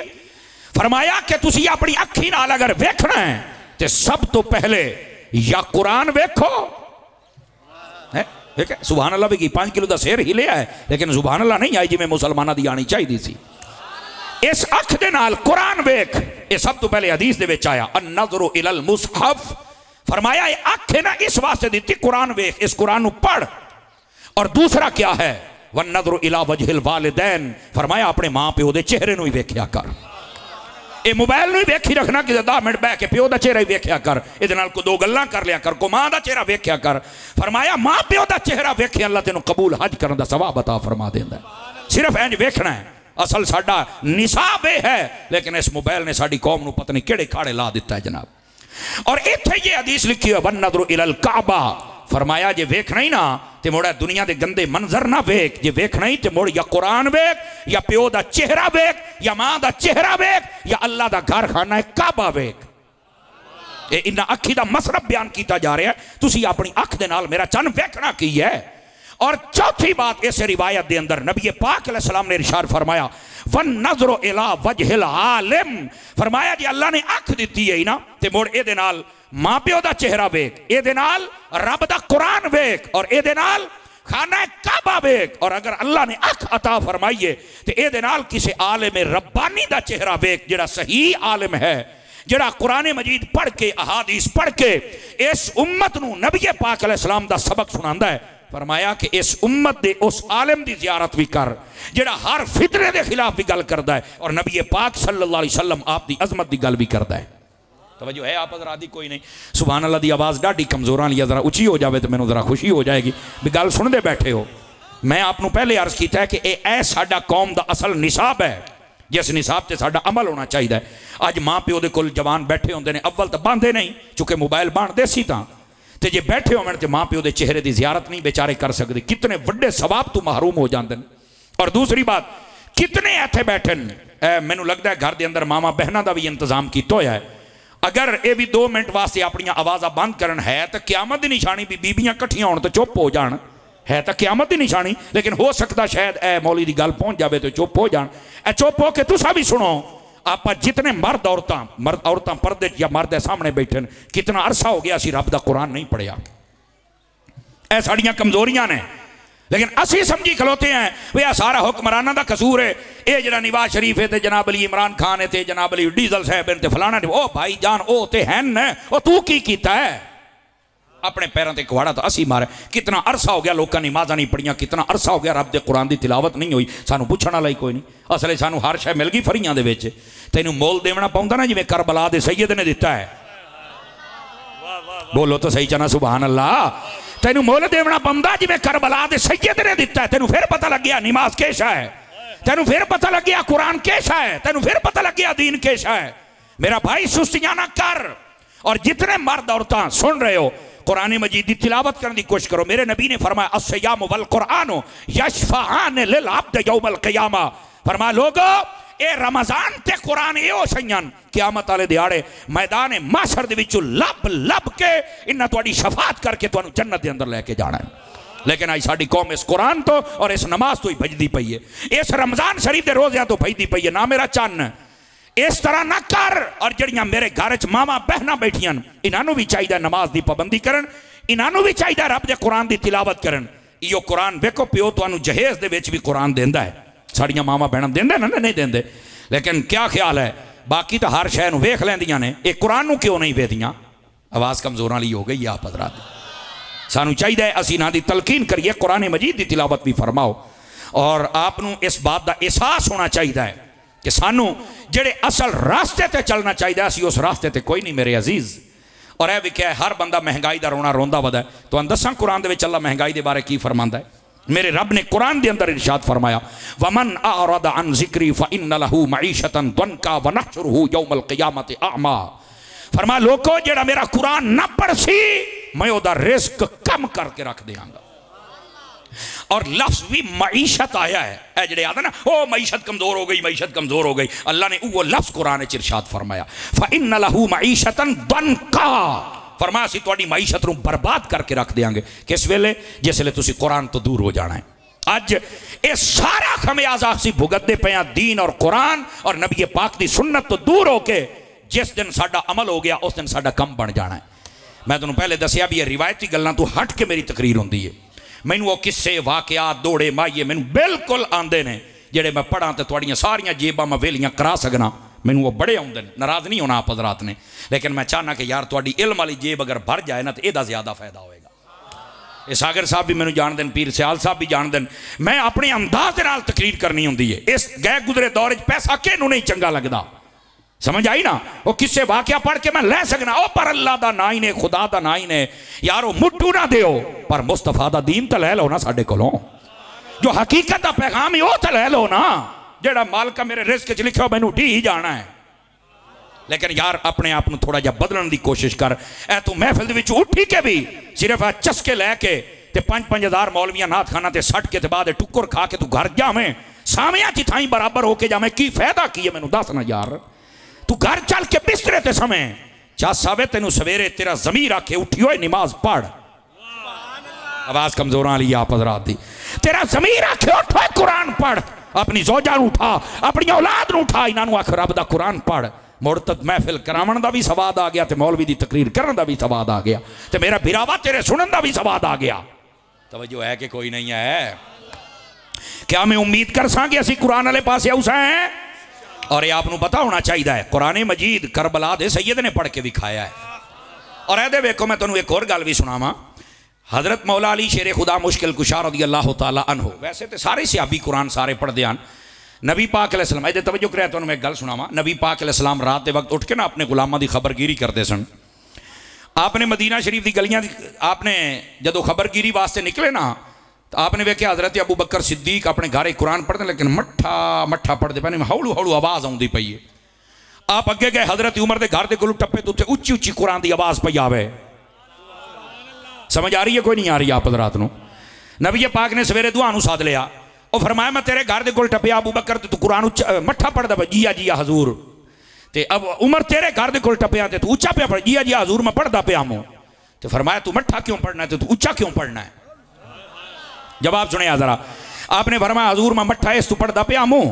फरमाया कि तुसी अपनी अखी नाल अगर वेखना है तो सब तो पहले या कुरान वेखो है, ठीक है, सुभान अल्लाह भी की 5 किलो का सिर ही लिया है, लेकिन सुभान अल्लाह नहीं आई जिवें मुसलमाना दी आनी चाहिए सी। इस अख दे नाल कुरान वेख, ये सब तो पहले हदीस दे विच आया अन्नज़रु इलल मुसहफ। फरमाया ये अख है ना इस वास्ते दी कुरान वेख, इस कुरान नू पढ़। और दूसरा क्या है? वन्नज़रु इला वजहिल वालिदैन, फरमाया अपने मां प्यो दे चेहरे नू ही वेख्या कर। ये मोबाइल नहीं वेखी रखना कि 10 मिनट बह के प्यो का चेहरा ही वेख्या कर, ये को 2 गल्लां कर लिया कर, को मां का चेहरा वेख्या कर। फरमाया मां प्यो का चेहरा वेखे अल्लाह तेन कबूल हज करने का सवाब अता फरमा देंदा। सिर्फ इंज वेखना है। असल साडा निसाब है, लेकिन इस मोबाइल ने साडी कौम नू पता नहीं केड़े खाड़े ला दिता है जनाब। और इत्थे ये हदीस लिखी है वन्नज़रु इलल काबा, फरमाया जे वेखना ही ना ते मोड़ा दुनिया के गंदे मंजर ना वेख, जे वेखना ही ते मोड़ या कुरान वेख, या प्यो का चेहरा वेख, या मां का चेहरा वेख, या अल्लाह का घर खाना है काबा वेख। इन्ना अखी का मसरब बयान किया जा रहा है, तुसी अपनी अख दे नाल मेरा चन वेखना की है। और चौथी बात इस रिवायत के अंदर नबी पाक अलैहिस्सलाम ने इरशाद फरमाया वन्नज़रु इला वजहिल आलिम, फरमाया जी अल्लाह ने अख दी है ना ते मोड़ ए नाल मां प्यो का चेहरा वेख, ए रब दा कुरान वेख, और ए खाना काबा वेख। और अगर अल्लाह ने अख अता फरमाइए तो ए किसी आलिम रब्बानी का चेहरा वेख, जिहड़ा सही आलिम है, जिहड़ा कुरान मजीद पढ़ के अहादीस पढ़ के इस उम्मत नू नबी पाक अलैहिस्सलाम दा सबक सुनांदा है। फरमाया कि इस उम्मत दे उस आलिम की जियारत भी कर जिहड़ा हर फितरे के खिलाफ भी गल करता है, और नबी पाक सल्लल्लाहु अलैहि वसल्लम आप दी अजमत की गल भी करता है। तवज्जो है आप हज़रात दी? कोई नहीं। सुभान अल्लाह दी आवाज़ डाढ़ी कमज़ोर वाली, जरा उची हो जाए तो मैनू जरा खुशी हो जाएगी भी गल सुनते बैठे हो। मैं आपको पहले अर्ज किया है कि यह साडा कौम का असल निसाब है, जिस निसाब से साडा अमल होना चाहिए। अज माँ प्यो के कोल जवान बैठे होंगे ने, अव्वल तो बांधे नहीं चूंकि मोबाइल बांधते सी तो जे बैठे हो तो माँ प्यो के चेहरे की जियारत नहीं बेचारे कर सकते, कितने वड्डे सवाब तो महरूम हो जाते हैं। और दूसरी बात, कितने इत्थे बैठे मैनू लगता है घर के अंदर मावा बहनों का भी इंतजाम किया होया है। अगर ये भी 2 मिनट वास्ते अपन आवाज़ा बंद करन है तो क्यामत की निशानी भी बीबियां कट्ठियां होण तो चुप हो जान, है तो क्यामत की निशानी। लेकिन हो सकता शायद ए मौली की गल पहुँच जाए तो चुप हो जान। ए चुप हो के तुसा भी सुनो, आप जितने मर्द औरतां पर्दे या मर्द सामने बैठे, कितना अरसा हो गया असी रब दा कुरान नहीं पढ़िया। ए साड़ियां कमजोरियां ने, लेकिन असी समझी खलोते हैं वे आ सारा हुक्मराना का कसूर है। ये जरा नवाज शरीफ है तो जनाब अली इमरान खान है तो जनाब अली डीजल साहब है फलाना, ओ भाई जान ओ ते हैं ओ तू की कीता है? अपने पैरों से कुहाड़ा तो असी मारे। कितना अरसा हो गया लोगों ने नमाज़ां नहीं पढ़िया, कितना अरसा हो गया रब के कुरान की तिलावत नहीं हुई। सानू पुछण वाला ही कोई नहीं। असले सानू हर शय मिल गई फरियां दे विच, तैनू मोल देना पाउंदा ना जिवें करबला दे सैयद ने दिता है। बोलो तो सही चना सुभान अल्लाह। तेनू मोल देना पाउंदा जिवें करबला दे सैयद ने दिता है। तेनू फिर पता लग गया नमाज केशा है, तेनू फिर पता लग गया कुरान केशा है, तेनू फिर पता लग गया दीन केशा है। मेरा भाई सुस्तियां ना कर। और जितने मर्द औरतां सुन रहे हो, कुरान मजीद की तिलावत करने की कोशिश करो। मेरे नबी ने फरमाया अस्सियाम वल कुरान यशफाआन लिल अब्द यौमल क़ियामा। फरमाया लोगो ए रमजान ते कुरान यो सैयन क़यामत वाले दिहाड़े मैदान माशर दे विचों लब लब के इन्हां तुहाडी शफाअत करके तुहानू जन्नत दे अंदर लेके जाना है। लेकिन आज साडी कौम इस कुरान तो और इस नमाज तो ही भजदी पई है, इस रमजान शरीफ के रोज़ियां तो भजदी पई है। ना मेरा चन्न इस तरह ना कर। और जड़ियां मेरे घर च मावा बहना बैठियां इन्हों भी चाहिए नमाज की पाबंदी करन, इन्हों भी चाहिए रब के कुरान की तिलावत करन। इो कुरान वेखो प्यो तुहानू जहेज दे विच भी कुरान देंदा है, साड़ियां मावा बहना देंदे ना नहीं देंदे। लेकिन क्या ख्याल है बाकी तो हर शय वेख लैंदियां ने, एक कुरान नू क्यों नहीं वेदियां? आवाज़ कमजोर वाली हो गई आप हज़रात। सानू चाहिए असी इन्हां दी तलकीन करिए, कुरान मजीद की तिलावत भी फरमाओ। और आपनू इस बात का एहसास होना चाहिए है कि सानू जेड़े असल रास्ते ते चलना चाहिए, असी उस रास्ते ते कोई नहीं मेरे अजीज। और यह भी क्या है, हर बंदा महंगाई का रोना रोंदा वदा है। तो दसा कुरान दे विच अल्लाह महंगाई के बारे की फरमांदा है। मेरे रब ने कुरान के अंदर इरशाद फरमाया वमन अअरद अन ज़िक्री फइन्न लहू मईशतन दनका व नहशुरुहु यौमल क़ियामति अअमा। फरमा लोगो जेड़ा मेरा कुरान ना पढ़सी मैं ओदा रिज़्क कम करके रख देंगा। और लफ्ज भी मईशत आया है, जेड़े आते ना ओ मईशत कमजोर हो गई, मईशत कमजोर हो गई, अल्लाह ने वो लफ्ज कुरान इरशाद फरमाया फइन्न लहू मईशतन दनका। फरमाया असीं तुहाडी माईशत नूं बर्बाद करके रख देंगे। किस वेले? जिस वेले तुसीं कुरान तो दूर हो जाना है। अज ये सारा खमियाजा असीं भुगतदे पे हां दीन और कुरान और नबी पाक की सुन्नत तो दूर होके। जिस दिन साडा अमल हो गया उस दिन साडा कम बन जाना है। मैं तुहानूं पहले दसिया भी ये रिवायती गल्लां तो हट के मेरी तकरीर होंदी है। मैनूं वो किस्से वाकियात दौड़े माहिए मैनूं बिल्कुल आंदे ने, जेड़े मैं पढ़ा तो तुहाड़ियां सारियां जेबां मैं वेलियां करा सकना। मैनूं वो बड़े आउंदे ने, नाराज़ नहीं होना आप हज़रात ने, लेकिन मैं चाहना कि यार तुहाडी इल्म वाली जेब अगर भर जाए ना तो यदा ज़्यादा फायदा होएगा। ये सागर साहब भी मैनूं जानदे ने, पीर सियाल साहब भी जानदे ने। मैं अपने अंदाज दे नाल तकरीर करनी होंदी है। इस गए गुजरे दौर च पैसा किहनूं नहीं चंगा लगदा, समझ आई ना। वो किस्से वाकया पढ़ के मैं लै सकना, ओ पर अल्लाह दा ना ही ने, खुदा दा ना ही ने। यारो मुट्ठू ना दिओ पर मुस्तफा दा दीन तो लै लो ना साडे कोलों। जो हकीकत का पैगाम है वह तो लै लो ना। जेड़ा मालका मेरे रिस्क च लिखा मैनूं ढी ही जाना है। लेकिन यार अपने आप को थोड़ा जा बदलने की कोशिश कर। ऐ तू महफिल दे विच उठी के भी सिर्फ आ चस्के लैके ते 5-5 मौलवियां नाथ खाना ते सट के ते बाद टुक्कर खा के तू घर जावें, सामियां च थाई बराबर होके जावें, की फायदा की है? मैनूं दस ना यार। तू घर चल के बिस्तरे ते समय चस आवे तेनू सवेरे तेरा ज़मीर आखे उठी होए नमाज पढ़। आवाज कमजोर वाली आप हज़रात दी। तेरा ज़मीर आखे उठ होए कुरान पढ़। अपनी जोजा उठा, अपनी औलाद उठा, इन्हों आख रब दा कुरान पढ़। मुड़ तक महफिल करावन का भी सवाद आ गया, तो मौलवी की तकरीर करने का भी सवाद आ गया, तो मेरा बिरावा तेरे सुनने का भी सवाद आ गया। तवज्जो है कि कोई नहीं है? क्या मैं उम्मीद कर सा कि असी कुरान वाले पास आउसा है? और ये आपको पता होना चाहिए है, कुरान मजीद करबला दे सैयद ने पढ़ के विखाया है। और ये वेखो मैं तुम्हें एक और गल भी सुनावा। हज़रत मौला अली शेर खुदा मुश्किल कुशा रज़ी अल्लाह तआला अन्हु, वैसे तो सारे सियाबी कुरान सारे पढ़ते हैं। नबी पाक अलैहिस्सलाम ये तवज्जो करे तो मैं एक गल सुनावा। नबी पाक अलैहिस्सलाम रात के वक्त उठ के ना अपने गुलामां की खबरगिरी करते सन। आपने मदीना शरीफ की गलियां आपने जदों खबरगिरी वास्ते निकले ना, तो आपने वेख्या हज़रत अबू बकर सिद्दीक अपने घर कुरान पढ़ते, लेकिन मट्ठा मट्ठा पढ़ते पे, हौलू हौलू आवाज़ आती पई है। आप अगे गए हज़रत उमर के घर के कोल टप्पे तो उत्थे उच्ची उच्ची कुरान की आवाज़ पई आवे। समझ आ रही है कोई नहीं आ रही आप हज़रात नूं? नबी पाक ने सवेरे दुआ नूं साध लिया और फरमाया मैं तेरे घर के कोल टप्पिया अबू बकर, तू कुरान उच्चा मट्ठा पढ़दा पा, जिया जिया हजूर। ते अब उमर तेरे घर के कोल टप्पिया ते तू उच्चा पे पढ़, जिया जिया हजूर मैं पढ़दा पिया मूँ। तो फरमाया तू मट्ठा क्यों पढ़ना है, तो तू उच्चा क्यों पढ़ना है? जवाब सुने जरा। आपने फरमाया हजूर मैं मट्ठा इस तू पढ़दा पिया मूँ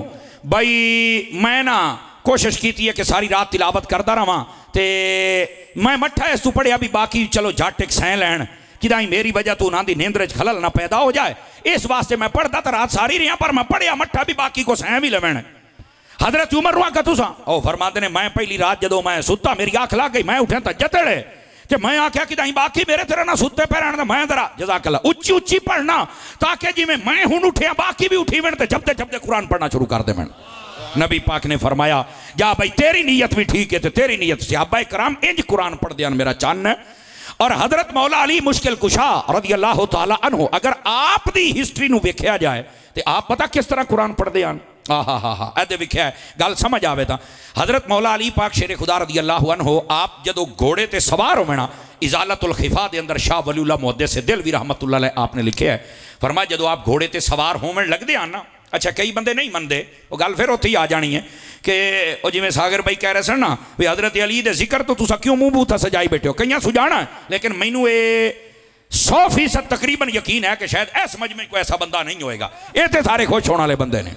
बई मैं ना कोशिश की है कि सारी रात तिलावत करता रहा, तो मैं मट्ठा इस तू पढ़िया भी बाकी चलो झट एक सह लैन कि मेरी वजह तो उन्होंने नींदर च खलल ना पैदा हो जाए, इस वास्ते मैं पढ़ता तो रात सारी रहा, पर मैं पढ़िया मट्ठा भी बाकी को सह भी लवैन। हज़रत उमर रुआ का तुसा ओ फरमाते ने मैं पहली रात जदों मैं सुता मेरी अख लग गई, मैं उठा तो जतड़े कि मैं आख्या कि बाकी मेरे तेरे ना सुते पे रहने, मैं जरा जज़ाकल्लाह उच्ची उच्ची पढ़ना ताकि जिमें मैं हुण उठिया बाकी भी उठी वन तो जपते जपते कुरान पढ़ना शुरू कर देवन। नबी पाक ने फरमाया जा भाई तेरी नीयत भी ठीक है, तो तेरी नीयत सहाबा कराम इंज कुरान पढ़ते हैं मेरा चन्न। और हज़रत मौला अली मुश्किल कुशा रज़ी अल्लाह तआला अन्हु, अगर आप दी हिस्टरी नूं वेख्या जाए तो आप पता किस तरह कुरान पढ़ते हैं। हाँ ऐसे विख्या है गल समझ आवे तो। हज़रत मौला अली पाक शेर खुदा रज़ी अल्लाह अन्हु आप जदों घोड़े ते सवार होना, इजालतुल खिफा के अंदर शाह वलीउल्लाह मुहद्दिस दिलवी रहमतुल्लाह अलैह आपने लिखे है, फरमाया जदों आप घोड़े ते सवार होवन लगते हैं ना, अच्छा कई बंदे नहीं मनते, वो गल फिर उत्थे ही आ जानी है कि वो जिवें सागर भाई कह रहे सन ना भी हज़रत अली दे जिक्र तो तुसा क्यों मूँह बूथा सजाई बैठे हो, कई सुजाना, लेकिन मैनू ये 100% तकरीबन यकीन है कि शायद इस समझ में कोई ऐसा बंदा नहीं होएगा। ये तो सारे खुश होने वाले बंदे ने,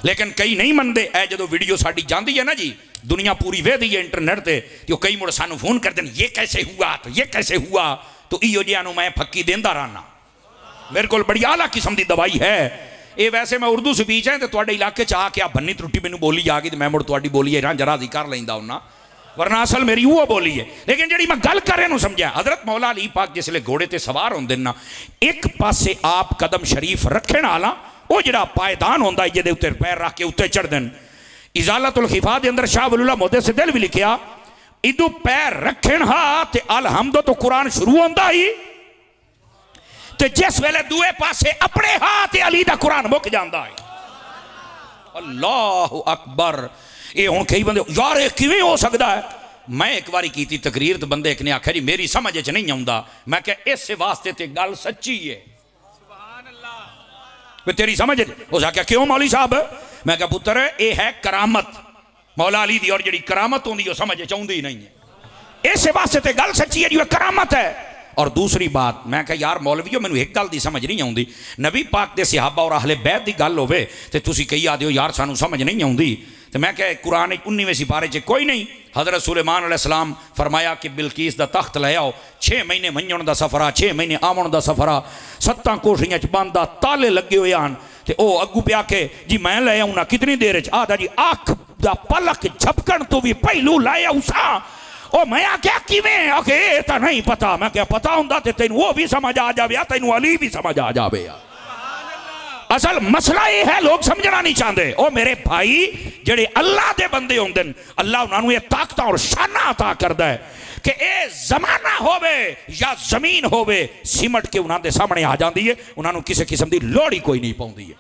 लेकिन कई नहीं मनते। ए जो वीडियो साड़ी जाती है ना जी, दुनिया पूरी वेहदी है इंटरनेट पर, तो कई मुड़ सानू फोन करते हैं ये कैसे हुआ, तो ये कैसे हुआ, तो इहो जिहा नूं मैं फक्की देंदा रहना। मेरे को बड़ी आला किस्म की दवाई है ये। वैसे मैं उर्दू स्पीच है तो इलाके च आके आप बन्नी त्रुटी मैनू बोली आ गई तो मैं मुड़ तुहाडी बोली है रांझा राजी कर लेंदा हुन्ना, वरना असल मेरी वो बोली है। लेकिन जी मैं गल कर रहा समझा, हज़रत मौला अली पाक जिसले घोड़े ते सवार होंदे ना, एक पासे आप कदम शरीफ रखण वाला वो जिहड़ा पायदान होंदा है जिहदे उत्ते पैर रख के उत्ते चढ़दे, इजालतुल खिफा दे अंदर शाह वलीउल्लाह मुहद्दिस दिल भी लिखिया इदू पैर रखण हा ते अलहम्द तो कुरान शुरू होंदा ही, ते जिस वेले दूए पासे अपने हाथ अली दा कुरान मुक जाता है। अल्लाह अकबर। ये हुण कई बंदे यार ये किवें हो सकता है, मैं एक बारी की तकरीर तो बंदे एक ने आख्या जी मेरी समझ च नहीं आउंदा, मैं क्या इस वास्ते ते गल सच्ची है, तेरी समझ उस आख्या क्यों मौली साहब, मैं क्या पुत्र ये है करामत मौला अली दी, और जी करामत होंदी समझ च आउंदी ही नहीं है। इस वास्ते ते गल सच्ची है जी, करामत है। और दूसरी बात मैं कहा यार मौलवीओ मैनू एक गल की समझ नहीं आती, नबी पाक के सिहाबा और अहले बैत की गल होवे ते तुसी कही आदे हो यार सानू समझ नहीं आती। तो मैं क्या कुरान 19वें सिपारे च कोई नहीं, हज़रत सुलेमान अलैहिस्सलाम फरमाया कि बिल्कीस दा तख्त ले आओ, 6 महीने मंजण का सफरा, 6 महीने आवन का सफरा, 7 कोठरियां च बंद आ, ताले लगे हुए आन। तो वह अगू पे आके जी मैं ले आऊँ कितनी देर च, आदा जी अख दा पलक झपकण तो भी पहलू ले आऊँ सा। ओ मैं आख्या किवें, आखे ये तो नहीं पता। मैं क्या पता होंदा ते तैनू वो भी समझ आ जावे, तैनू अली भी समझ आ जावे। असल मसला ये है लोग समझना नहीं चाहते। ओ मेरे भाई जेड़े अल्लाह दे बंदे होंदे अल्लाह उन्होंने ये ताकत और शाना अता करता है कि ये जमाना होवे या जमीन होवे सिमट के उन्होंने सामने आ जाती है, उन्होंने किसी किस्म की लोड़ ही कोई नहीं पाती है।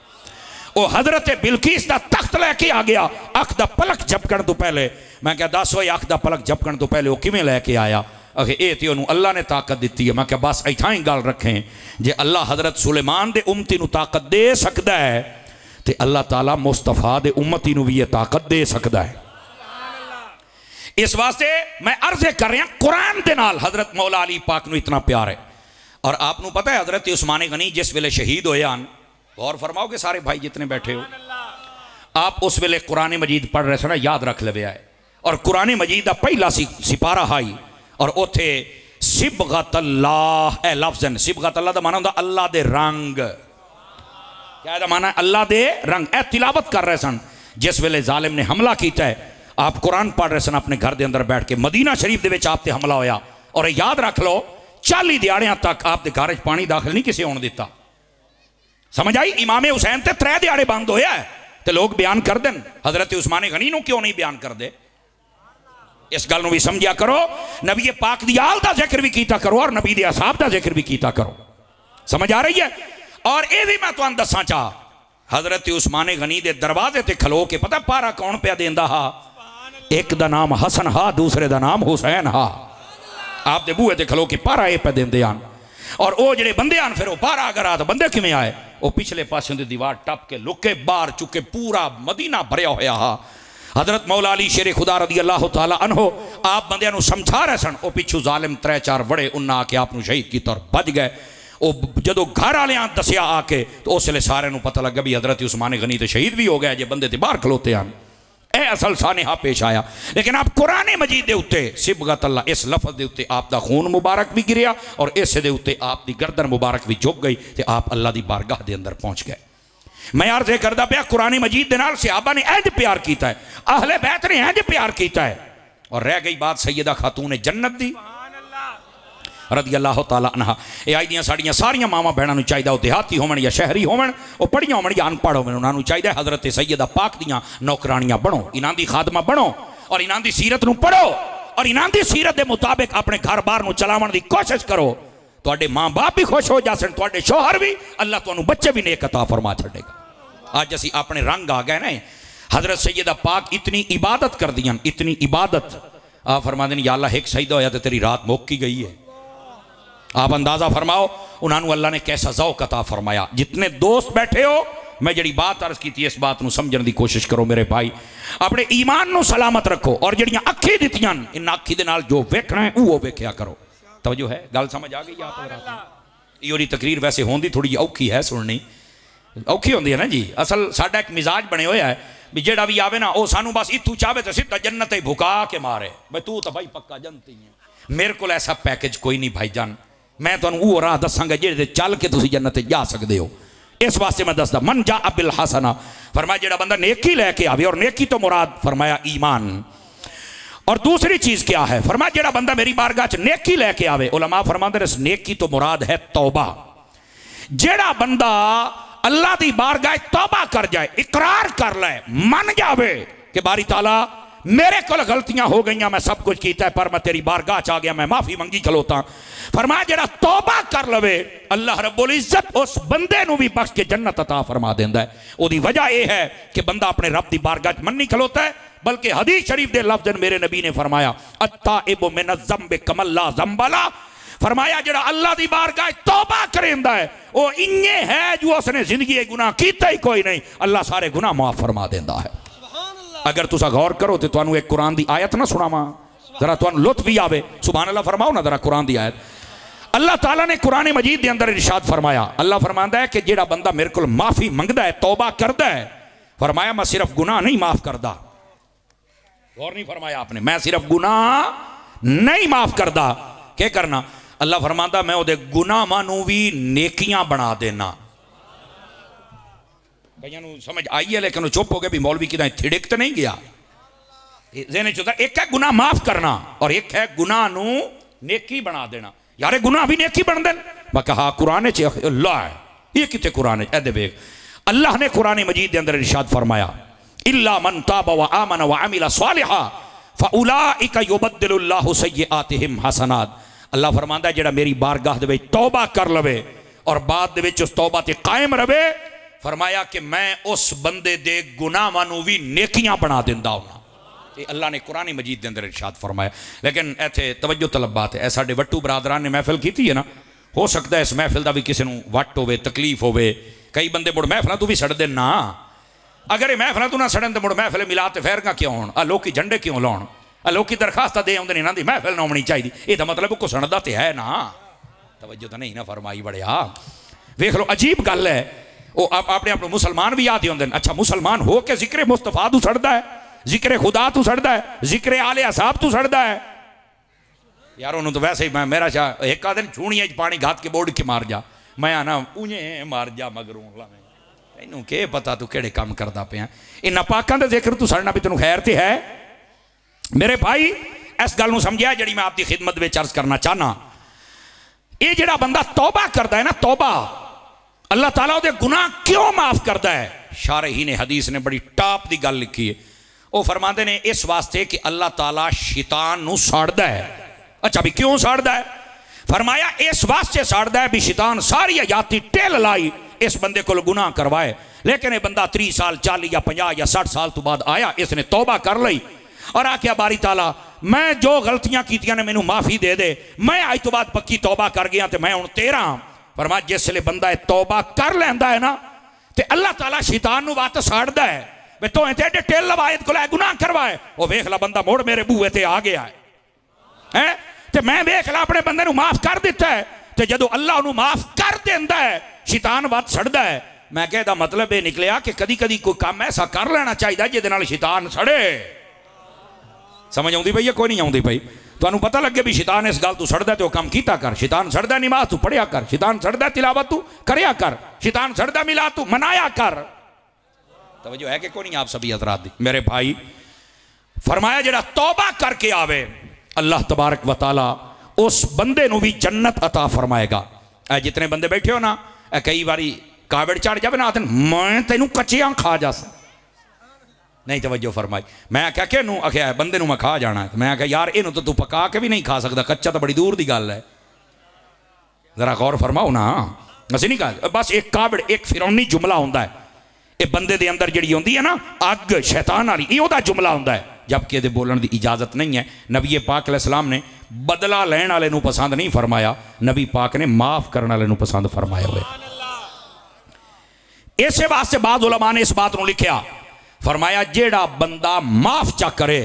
वो हजरत बिल्कीस का तख्त लैके आ गया अख दा पलक झपकण तो पहले। मैं क्या दस वो अख दा पलक झपकण तो पहले वो किवें लैके आया? अखे ये तो उन्होंने अल्लाह ने ताकत दी है। मैं क्या बस इतना ही गल रखें, जे अल्लाह हजरत सुलेमान दे उम्मती नू ताकत दे सकता है तो अल्लाह ताला मुस्तफा दे उम्मती नू भी ये ताकत दे सकता है। इस वास्ते मैं अर्ज़े कर रहा कुरान दे नाल हजरत मौला अली पाक नू इतना प्यार है। और आपनू पता है हजरत उस्मान गनी जिस वेले शहीद होए आन, गौर फरमाओगे सारे भाई जितने बैठे हो, आप उस वेले कुरान मजीद पढ़ रहे थे ना, याद रख ले है। और कुरान मजीद का पहला सिपारा हाई और उथे सिबगत अल्लाह ए लफ्ज़न, सिबगत अल्लाह का माना होंदा अल्लाह दे रंग। क्या है माना? अल्लाह दे रंग। ए तिलावत कर रहे सन जिस वेले जालिम ने हमला किया है, आप कुरान पढ़ रहे सन अपने घर के अंदर बैठ के, मदीना शरीफ के आप ते हमला होया। और याद रख लो 40 दिहाड़ियां तक आपके घर च पानी दाखिल नहीं किसी होने दिता। समझ आई? इमाम हुसैन ते 3 दिहाड़े बंद होया है तो लोग बयान कर दें, हजरत उस्मान गनी नू क्यों नहीं बयान करते? इस गल भी समझा करो। नबी पाक दी आल का जिक्र भी किया करो और नबी दे असहाब का जिक्र भी किया करो। समझ आ रही है? और ये भी मैं तुहानू दसा चाह, हजरत उस्मान गनी दे दरवाजे ते खलो के पता पारा कौन पिया देंदा हा? एक दा नाम हसन हा, दूसरे दा नाम हुसैन हा। आप दे बूहे ते खलो के पारा ये पे देंदे आन। और वो जेडे बंदे आन फिर वो पारा अगर आ तो बंदे किवें आए? वो पिछले पासों दी दीवार टप के लुके बाहर चुके पूरा मदीना भरिया होया हा। हजरत मौला अली शेर खुदा रदी अल्लाह तआला अन्हो आप बंदियां नू समझा रहे सन, वो पिछू जालिम 3-4 बड़े उन्हें आके आप शहीद किया और बच गए। वो जो घर वाले दसिया आके तो उस वे सारे पता लगा भी हजरत उस्मान गनी तो शहीद भी हो गया जे बंदे तो बाहर खलोते हैं। ए असल सानेहा पेश आया। लेकिन आप कुरान मजीद के उत्ते सिबगत अल्लाह इस लफज के उत्ते आप दा खून मुबारक भी गिरिया और इस दे उत्ते आप दी गर्दन मुबारक भी झुक गई तो आप अल्लाह की बारगाह के अंदर पहुँच गए। मैं अर्ज़ करदा पिया कुरान मजीद के नाल सहाबा ने इंज प्यार किया है, अहले बैत ने इंज प्यार किया है। और रह गई बात सैयदा खातून जन्नत दी रज़ी अल्लाह तआला अन्हा। ये आई दियां साड़ियां सारियां मावां बहनों नूं चाहिदा वो देहाती होवन या शहरी होवन, वो पढ़ियां होवन या अनपढ़ होवन, उन्होंने चाहिए हजरत सैयदा पाक दियां नौकरानियां बनो, इन्हां दी खादमा बनो और इन्हां दी सीरत नूं पढ़ो और इन्हां दी सीरत के मुताबिक अपने घर बार नूं चलावन दी कोशिश करो। तुहाडे माँ बाप भी खुश हो जासन, तुहाडे शौहर भी, अल्लाह तुहानूं बच्चे भी नेक अता फरमा छड़ेगा। अज असी अपने रंग आ गए ना। हजरत सैयदा पाक इतनी इबादत कर दियां, इतनी इबादत। आप फरमाते हैं या अल्लाह एक सजदा होया तो तेरी रात मुक ही गई है। आप अंदाजा फरमाओ उन्होंने अल्लाह ने कैसा ज़ौक़ अता फरमाया। जितने दोस्त बैठे हो मैं जी बात अर्ज की इस बात को समझने की कोशिश करो मेरे भाई, अपने ईमान को सलामत रखो और जड़ियाँ अखी दित्तियां इन अखी दे नाल जो वेखना है वो वेख्या करो। तवज्जो है? गल समझ आ गई आप? ये तकरीर वैसे होंदी थोड़ी औखी है, सुननी औखी होंदी है ना जी। असल साडा एक मिजाज बने हुआ है भी जेड़ा भी आवे ना वो सानू बस इतू चाहे तो सीधा जन्नत ही भुका के मारे भाई तू तो भाई पक्का जनती है। मेरे को ऐसा पैकेज कोई नहीं भाई जान, मैं तुहानू वो राह दसांगा जेड़े चल के तुसीं जन्नत जा सकते हो। इस वास्ते मैं दसदा मन जा बिल हसना, फरमाया जेड़ा बंदा नेकी लैके आवे, और नेकी तो मुराद फरमाया ईमान। और दूसरी चीज क्या है? फरमाया जेड़ा बंदा मेरी बारगाह च नेकी लैके आवे, उलमा फरमाते हैं नेकी तो मुराद है तौबा। जेड़ा बंदा अल्लाह की बारगाह तौबा कर जाए, इकरार कर ले, मन जावे कि बारी ताला मेरे को गलतियां हो गई, मैं सब कुछ किया है पर मैं तेरी बारगाह च आ गया, मैं माफी मंगी खलोता। फरमाया जेड़ा तौबा कर लवे अल्लाह रब्बुल इज्जत उस बंदे नू भी बख्श के जन्नत अता फरमा देंदा है। ओदी वजह यह है कि बंदा अपने रब की बारगाह च मन नहीं खलोता है, बल्कि हदीस शरीफ के लफ्ज़ मेरे नबी ने फरमाया अत्ताइबु मिन ज़म्बि कमन ला ज़म्बला। फरमाया जेड़ा अल्लाह की बारगाह तौबा करेंदा है वो इन्ने है जो उसने जिंदगी गुनाह कीता ही कोई नहीं, अल्लाह सारे गुनाह माफ फरमा देंदा है। अगर तुसा गौर करो तो तुहानू एक कुरान की आयत ना सुनावा, जरा तुहानू लुत्फ भी आवे, सुभान अल्लाह फरमाओ ना जरा कुरान की आयत। अल्लाह ताला ने कुरान मजीद के अंदर इरशाद फरमाया, अल्लाह फरमांदा है कि जेड़ा बंदा मेरे को माफ़ी मंगदा है, तौबा करदा है, फरमाया मैं सिर्फ गुनाह नहीं माफ़ करदा। गौर नहीं फरमाया आपने, मैं सिर्फ गुनाह नहीं माफ़ करदा, क्या करना? अल्लाह फरमांदा मैं उहदे गुनाहां नूं भी नेकियां बना देना। कईयां समझ आई है लेकिन वो चुप हो गए भी मौलवी कि थिड़क तो नहीं गया। एक है गुनाह माफ करना और एक है गुनाह नू नेकी बना देना। यारे गुनाह भी नेकी बन देन। मैं कहा कुरान अल्लाह है ये कितने कुरान वेख अल्लाह ने कुरान मजीद के अंदर इरशाद फरमाया इल्ला मन ताबा व आमन व अमिल सालिहा फउलाइका युबद्दिलुल्लाहु सय्यिआतिहिम हसनात। अल्लाह फरमांदा है जेड़ा मेरी बारगाह दे विच तौबा कर लवे और बाद दे विच उस तौबा ते कायम रवे, फरमाया कि मैं उस बंदे दे गुनाहां नूं भी नेकियां बना दिंदा हूं। अल्लाह ने कुरानी मजीद के अंदर इरशाद फरमाया। लेकिन इत्थे तवज्जो तलब बात है, साडे वट्टू बरादरान ने महफिल की है ना, हो सकता है इस महफिल का भी किसी को वट होवे तकलीफ होवे। कई बंदे मुड़ महफिलों तू भी सड़ते ना, अगर ये महफिलों तू ना सड़न तो मुड़ महफिल मिला तो फैरगा क्यों होण, आ लोग झंडे क्यों लाउण, आ लोग दरखास्त दे आउंदे ने इन्हां दी महफिल ना होनी चाहिए। ये तो मतलब को सड़दा तो है ना, तवज्जो तो नहीं ना फरमाई बड़िया। वेख लो अजीब गल है, वो अपने आप मुसलमान भी याद होंगे। अच्छा मुसलमान हो के जिक्र मुस्तफा तू सड़दा है, जिक्र खुदा तू सड़दा है, जिक्र आले असाब तू सड़दा है। यार उन्होंने तो वैसे ही मैं मेरा चाह एक आदमी छूणिया पानी घात के बोर्ड के मार जा, मैं आना उन्हें मार जा मगरू तेनों के पता तू केड़े काम करता पे। इन्होंने पाकों का जिक्र तू सड़ना भी तेन खैर तो है। मेरे भाई इस गल को समझिया जी मैं आपकी खिदमत में अर्ज करना चाहना। ये जड़ा बंदा तौबा करता है ना, तौबा अल्लाह ताला उहदे गुनाह क्यों माफ करता है? शारही ने हदीस ने बड़ी टॉप की गल लिखी है। वो फरमाते ने इस वास्ते कि अल्लाह ताला शैतान नूं साड़दा है। अच्छा भी क्यों साड़दा है? फरमाया इस वास्ते साड़दा है भी शैतान सारी हयाती टेल लाई इस बंदे को गुनाह करवाए, लेकिन ये बंदा 30 साल 40 या 50 या 60 साल तो बाद आया, इसने तौबा कर ली और आख्या बारी ताला मैं जो गलतियां कीतियां ने मैनू माफ़ी दे दे, मैं अज तो बाद पक्की तौबा कर गया तो मैं हुण तेरा। फरमाया जिसले बंदा तौबा कर लैंदा है ना तो अल्लाह ताला शैतान नूं वत साड़दा है वे तो एडे टेल लवायत को गुनाह करवाए। वो वेख ला बंदा मुड़ मेरे बूहे ते आ गया है तो मैं वेख ला अपने बंदे नूं माफ कर दिता है। तो जदों अल्लाह उन्होंने माफ कर देंदा है शैतान वत सड़दा है। मैं कहता मतलब ये निकलिया कि कदी कदी कोई काम ऐसा कर लेना चाहिए जिहदे नाल शैतान सड़े। समझ आउंदी पई है कोई नहीं आउंदी पई? तुहानूं पता लगे भी शैतान इस गल तू सड़दा तो काम कीता कर, शैतान सड़दा नमाज तू पढ़िया कर, शैतान सड़दा तिलावत तू करया कर, शैतान सड़दा मिलाद तू मनाया कर। तवज्जो है कि कोई नहीं आप सभी हज़रात दी? मेरे भाई फरमाया जेड़ा तौबा करके आवे अल्लाह तबारक व तआला उस बंदे नूं भी जन्नत अता फरमाएगा। जितने बंदे बैठे हो ना कई बारी कावड़ चढ़ जाए ना आखन मैं तेनू कच्चियां खा जा नहीं। तवज्जो फरमाई। मैं आख्या कि आख्या बंदे नूं मैं खा जाना है। मैं आख्या यार इनू तो तू पका के भी नहीं खा सकता, कच्चा तो बड़ी दूर की गल है, जरा गौर फरमाओ ना। असीं नहीं कहा बस एक कावड़ एक फिरौनी जुमला होंदा है, ये बंदे दे अंदर जिहड़ी होंदी है ना अग शैतान वाली ये ओहदा जुमला होंदा है, जबकि ये बोलने की इजाजत नहीं है। नबी पाक अलैहिस्सलाम ने बदला लैण वाले नूं पसंद नहीं फरमाया, नबी पाक ने माफ करने वाले नूं पसंद फरमाया हुए। इस वास्ते बाद उलमा ने इस बात को लिखा फरमाया जेड़ा बंदा माफ चा करे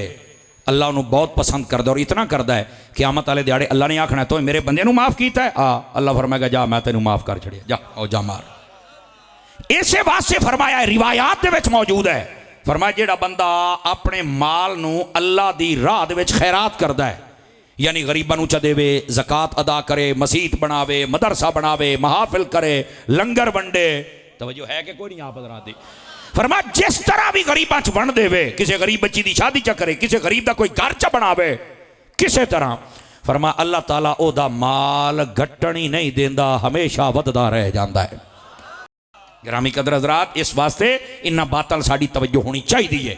अल्लाह उन्होंने बहुत पसंद करता और इतना करता है क़यामत वाले दिहाड़े अल्लाह ने आखना तो मेरे बंदे माफ किया है अल्लाह फरमाएगा जा मैं तेनू माफ कर छड़िया जा और जा मार। इस वास्ते फरमाया रिवायात दे विच मौजूद है फरमाया जेड़ा बंदा अपने माल नू अल्लाह दी राह दे विच खैरात करता है यानी गरीबां नू च देवे, ज़कात अदा करे, मसीत बनावे, मदरसा बनावे, महाफिल करे, लंगर वंडे। तवज्जो है कि कोई नहीं आप हज़रात दी? फरमाया जिस तरह भी गरीबां च वंड देवे, किसी गरीब बच्ची की शादी च करे, किसी गरीब का कोई घर च बनावे, किसी तरह फरमाया अल्लाह ताला ओदा माल घटण ही नहीं देंदा, हमेशा वधदा रह जाता है। गिरामी कदर हज़रात इस वास्ते इन्ना बातल साड़ी तवज्जो होनी चाहिए।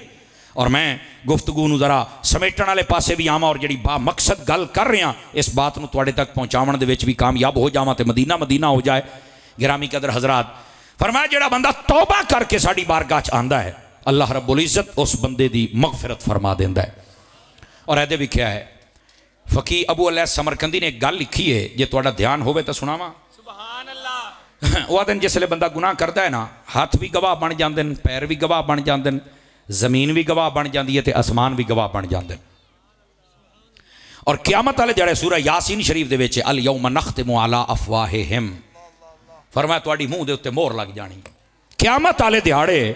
और मैं गुफ्तगू नूं जरा समेटण वाले पासे भी आवां और जिहड़ी बा मकसद गल कर रहा इस बात नूं तुहाडे तक पहुँचाउण दे विच भी कामयाब हो जावां ते मदीना मदीना हो जाए। गिरामी कदर हज़रात फरमाया जेड़ा बंदा तौबा करके साड़ी बारगाह च आंदा है अल्लाह रब्बुल इज़्ज़त उस बंदे दी मगफिरत फरमा देंदा है। और ऐदे लिखिया है फ़कीह अबू अल समरकंदी ने एक गल लिखी है जे तुहाडा ध्यान होवे तो सुनावां। सुभान अल्लाह। वो दिन जिसले बंदा गुनाह करता है ना हाथ भी गवाह बन जाते हैं, पैर भी गवाह बन जाते हैं, जमीन भी गवाह बन जाती है तो आसमान भी गवाह बन जाते हैं। और क़यामत वाले दिहाड़े सूरह यासीन शरीफ दे विच अल यौम नख्तिमु अला अफवाहिहिम, फरमाया तुहाडी मूँह दे उत्ते मोहर लग जानी। क़यामत वाले दिहाड़े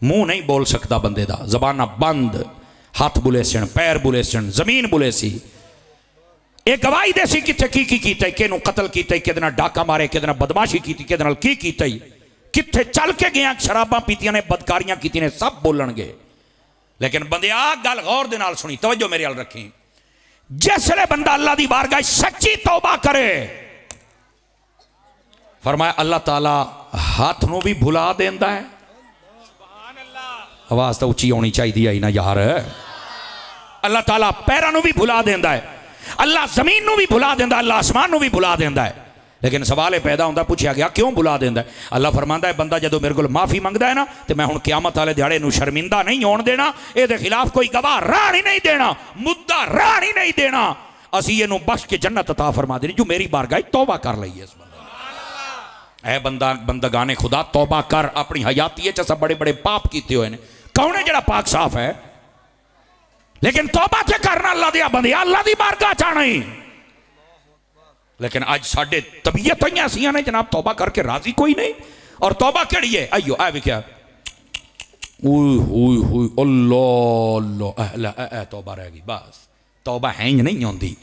मूँह नहीं बोल सकता बंदे दा, ज़बाना बंद, हाथ बुले सन, पैर बुले सन, जमीन बुले सी। ये गवाही दे सी किथे की कीता, किहनूं कतल कीता, किहदे नाल डाका मारे, किहदे नाल बदमाशी की, किहदे नाल की कीता, किथे चल के गया, शराबां पीतियां ने, बदकारियां कीतियां ने, सब बोलणगे। लेकिन बंदिया गल गौर दे नाल सुनी, तवज्जो मेरे अल रखी। जिसले बंदा अल्लाह दी बारगाह सच्ची तौबा करे, फरमाया अल्लाह ताला हाथ नूं भी भुला देंदा है। आवाज तो उच्ची होनी चाहिए आई ना यार। अल्लाह ताला पैरों नूं भी भुला देंदा है, अल्लाह जमीन नूं भी भुला देंदा, अल्लाह आसमान नूं भी भुला देंदा है। लेकिन सवाल पैदा होता, पूछा गया क्यों भुला देंदा है? अल्लाह फरमांदा है बंदा जो मेरे को माफ़ी मंगदा है ना, तो मैं हुण क़यामत वाले दिहाड़े नूं शर्मिंदा नहीं होण देना, ये खिलाफ कोई गवाह राह ही नहीं देना, मुद्दा राह ही नहीं देना, असी इहनूं बख्श के जन्नत अता फरमा देनी जो मेरी बारगाह तौबा कर लई है। इस बंदे ऐ बंदा बंदगाने खुदा तौबा कर, अपनी हयाती च बड़े बड़े पाप किए हुए हैं। कौन है जिहड़ा पाक साफ है? लेकिन तौबा ते करना अल्लाह दिया बंदे, अल्लाह दी बारगाह च आना ही। लेकिन अज साडे तबीयत ही ऐसियां ने जनाब, तौबा करके राजी कोई नहीं। और तौबा केड़ी है? आइयो आ विख्या, अल्लाह तौबा रह गई, बस तौबा है ही नहीं होंदी।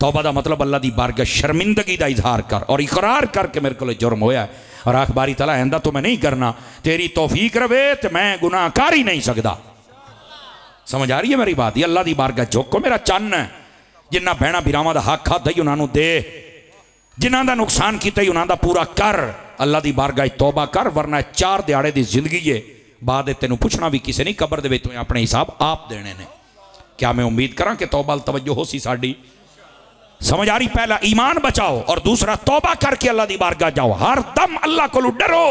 तौबा का मतलब अल्लाह की बारगाह शर्मिंदगी का इजहार कर और इकरार करके मेरे को जुर्म होया और आखबारी तला आंदा तो मैं नहीं करना, तेरी तौफीक रवे तो मैं गुनाह कर ही नहीं सकता। समझ आ रही है मेरी बात? ये अल्लाह की बारगाह झोंको मेरा चन्न है, जिन्ना भैणा बिरावां दा हक खादा ही उन्होंने दे, जिन्हां दा नुकसान किया ही उन्हां दा पूरा कर। अल्लाह की बारगाह तौबा कर, वरना 4 दिहाड़े की जिंदगी है, बाद तेनों पूछना भी किसी नहीं, कबर दे विच तूं अपने हिसाब आप देने ने। क्या मैं उम्मीद करा कि तौबा तवज्जो हो सी साडी? समझ आ रही? पहला ईमान बचाओ और दूसरा तौबा करके अल्लाह की बारगाह जाओ, हर दम अल्लाह को डरो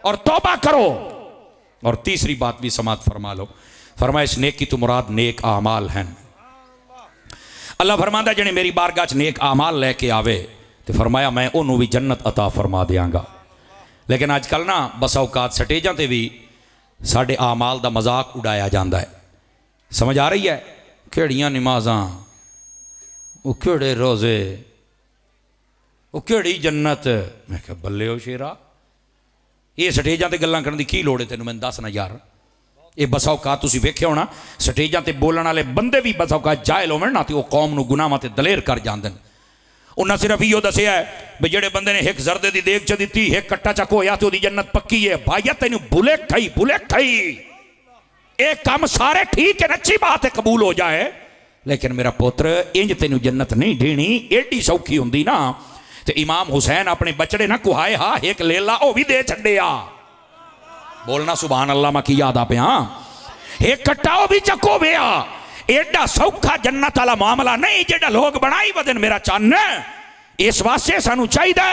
और तौबा करो। और तीसरी बात भी समात फरमा लो, फरमाया इस नेक की तो मुराद नेक आमाल हैं। अल्लाह फरमांदा जिन्हें मेरी बारगाह च नेक आमाल लैके आवे तो फरमाया मैं उन्होंने भी जन्नत अता फरमा देंगा। लेकिन अजकल ना बस औकात स्टेजां ते भी साढ़े आमाल का मजाक उड़ाया जाता है। समझ आ रही है? केड़ियां नमाज़ां, वो केड़े रोज़े, वो केड़ी जन्नत। मैं क्या बल्ले हो शेरा, ये स्टेजां ते गल्लां करन दी की लोड़ है तेनों? मैनूं दस ना यार। ये बसा औकात तुसीं वेख्या होना, स्टेजां ते बोलण वाले बंदे भी बसा औकात जाहिल होवन ना, तो वो कौम नूं गुनाहां ते दलेर कर जांदे ने। उन्हें सिर्फ इहो दसिया है भी जेड़े बंदे ने एक जरदे की देग च दी, एक कट्टा चक होया तो जन्नत पक्की है। भाईया तेन बुले खई ये काम सारे ठीक है, अच्छी बात है, कबूल हो जाए, लेकिन मेरा पुत्र इंज तेन जन्नत नहीं देनी, एडी सौखी होंदी ना तो इमाम हुसैन अपने बचड़े ना कुहाए हा एक लेला वो भी दे छड्डिया। बोलना सुभान अल्लाह, मैं की याद आ पिया, एक कट्टा वो भी चको वेआ। एडा सौखा जन्नत वाला मामला नहीं जेड़ा लोग बनाई वदन मेरा चन्न। इस वास्ते सानू चाहिए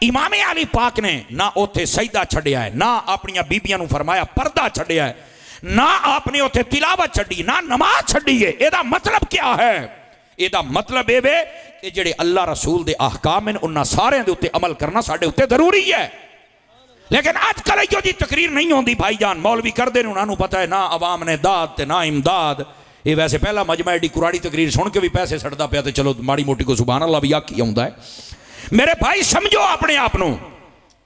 इमाम अली पाक ने ना उथे सजदा छड्डिया है, ना अपनियां बीबियां नू फरमाया पर्दा छड्डिया है, ना आपने उथे तिलावत छड्डी, ना नमाज छड्डी है। एदा मतलब क्या है? एदा मतलब ये वे कि जेड़े अल्लाह रसूल दे अहकाम हैं उन्हां सारे दे उत्ते अमल करना साडे उत्ते जरूरी है। लेकिन अजकल इहो जी तकरीर नहीं होंदी भाईजान, मौलवी करदे ने, उन्हां नू पता है ना अवाम ने दाद ते ना इमदाद। ये वैसे पहला मजमा एडी कुराड़ी तकरीर सुन के भी पैसे सड़ता पाया, तो चलो माड़ी मोटी को सुभान अल्लाह भी आखी आउंदा है। मेरे भाई समझो अपने आप नूं,